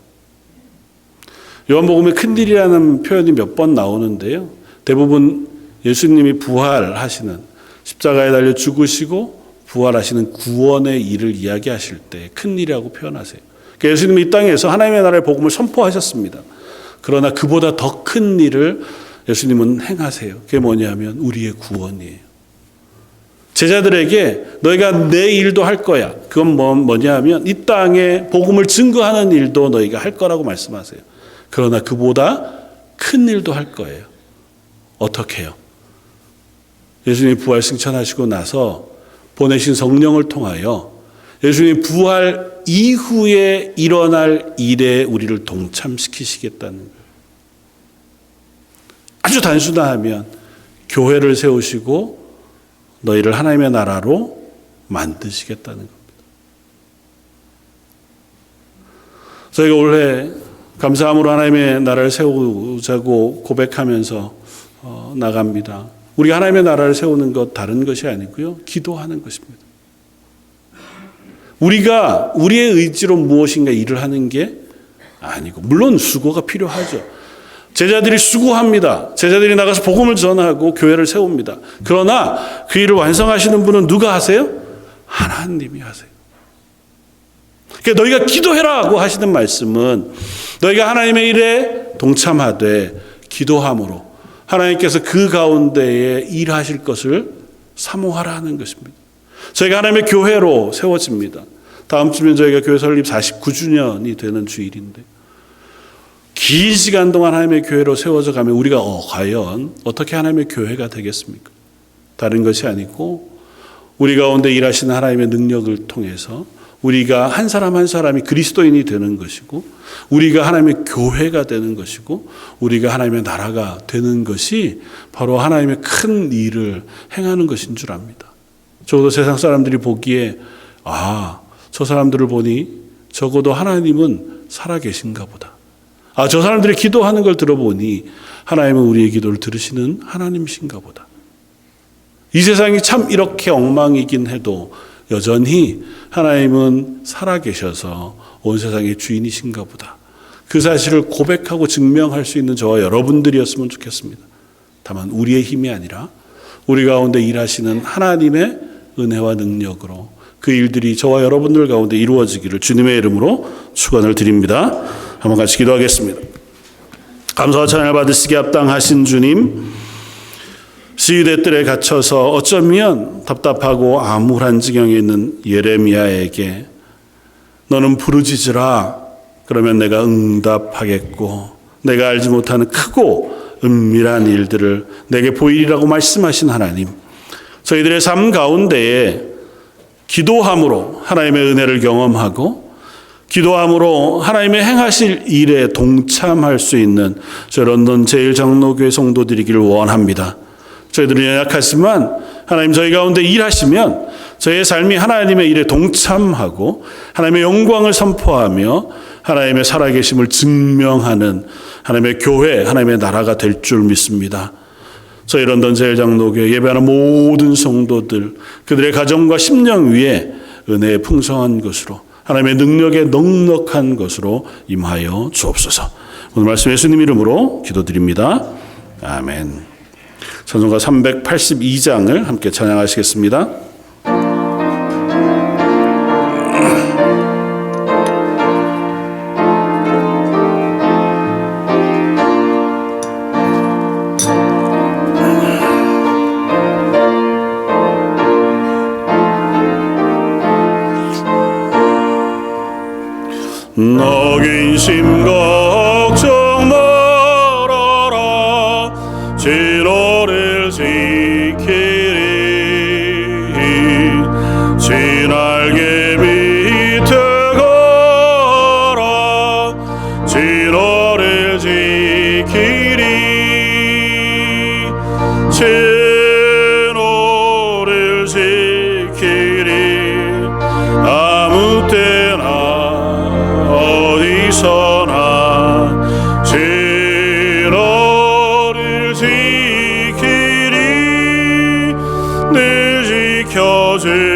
요한복음에 큰 일이라는 표현이 몇 번 나오는데요. 대부분 예수님이 부활하시는 십자가에 달려 죽으시고 부활하시는 구원의 일을 이야기하실 때 큰 일이라고 표현하세요. 그러니까 예수님이 이 땅에서 하나님의 나라의 복음을 선포하셨습니다. 그러나 그보다 더 큰 일을 예수님은 행하세요. 그게 뭐냐면 우리의 구원이에요. 제자들에게 너희가 내 일도 할 거야. 그건 뭐냐 하면 이 땅에 복음을 증거하는 일도 너희가 할 거라고 말씀하세요. 그러나 그보다 큰 일도 할 거예요. 어떻게 해요? 예수님이 부활 승천하시고 나서 보내신 성령을 통하여 예수님이 부활 이후에 일어날 일에 우리를 동참시키시겠다는 거예요. 아주 단순하면 교회를 세우시고 너희를 하나님의 나라로 만드시겠다는 겁니다. 저희가 올해 감사함으로 하나님의 나라를 세우자고 고백하면서 나갑니다. 우리가 하나님의 나라를 세우는 것 다른 것이 아니고요. 기도하는 것입니다. 우리가 우리의 의지로 무엇인가 일을 하는 게 아니고 물론 수고가 필요하죠. 제자들이 수고합니다. 제자들이 나가서 복음을 전하고 교회를 세웁니다. 그러나 그 일을 완성하시는 분은 누가 하세요? 하나님이 하세요. 그러니까 너희가 기도해라고 하시는 말씀은 너희가 하나님의 일에 동참하되 기도함으로 하나님께서 그 가운데에 일하실 것을 사모하라 하는 것입니다. 저희가 하나님의 교회로 세워집니다. 다음 주면 저희가 교회 설립 49주년이 되는 주일인데, 긴 시간 동안 하나님의 교회로 세워져 가면 우리가 과연 어떻게 하나님의 교회가 되겠습니까? 다른 것이 아니고 우리 가운데 일하시는 하나님의 능력을 통해서 우리가 한 사람 한 사람이 그리스도인이 되는 것이고, 우리가 하나님의 교회가 되는 것이고, 우리가 하나님의 나라가 되는 것이 바로 하나님의 큰 일을 행하는 것인 줄 압니다. 적어도 세상 사람들이 보기에 저 사람들을 보니 적어도 하나님은 살아계신가 보다. 저 사람들이 기도하는 걸 들어보니 하나님은 우리의 기도를 들으시는 하나님이신가 보다. 이 세상이 참 이렇게 엉망이긴 해도 여전히 하나님은 살아계셔서 온 세상의 주인이신가 보다. 그 사실을 고백하고 증명할 수 있는 저와 여러분들이었으면 좋겠습니다. 다만 우리의 힘이 아니라 우리 가운데 일하시는 하나님의 은혜와 능력으로 그 일들이 저와 여러분들 가운데 이루어지기를 주님의 이름으로 축원을 드립니다. 한번 같이 기도하겠습니다. 감사와 찬양을 받으시기에 합당하신 주님, 시위대 뜰에 갇혀서 어쩌면 답답하고 암울한 지경에 있는 예레미야에게 너는 부르짖으라, 그러면 내가 응답하겠고 내가 알지 못하는 크고 은밀한 일들을 내게 보이리라고 말씀하신 하나님, 저희들의 삶 가운데에 기도함으로 하나님의 은혜를 경험하고 기도함으로 하나님의 행하실 일에 동참할 수 있는 저 런던 제1장로교회 성도들이기를 원합니다. 저희들은 연약하지만 하나님 저희 가운데 일하시면 저희의 삶이 하나님의 일에 동참하고 하나님의 영광을 선포하며 하나님의 살아계심을 증명하는 하나님의 교회, 하나님의 나라가 될 줄 믿습니다. 저희 런던 제1장로교회 예배하는 모든 성도들, 그들의 가정과 심령 위에 은혜의 풍성한 것으로 하나님의 능력의 넉넉한 것으로 임하여 주옵소서. 오늘 말씀 예수님 이름으로 기도드립니다. 아멘. 찬송가 382장을 함께 찬양하시겠습니다. 너긴 심 걱정 말아라, 진호를 지키리. 진알개 밑에 가라, 진호를 지키리. 진호를 지키리. 아무 때나 어디서나 진호를 지키리. 늘 지켜주시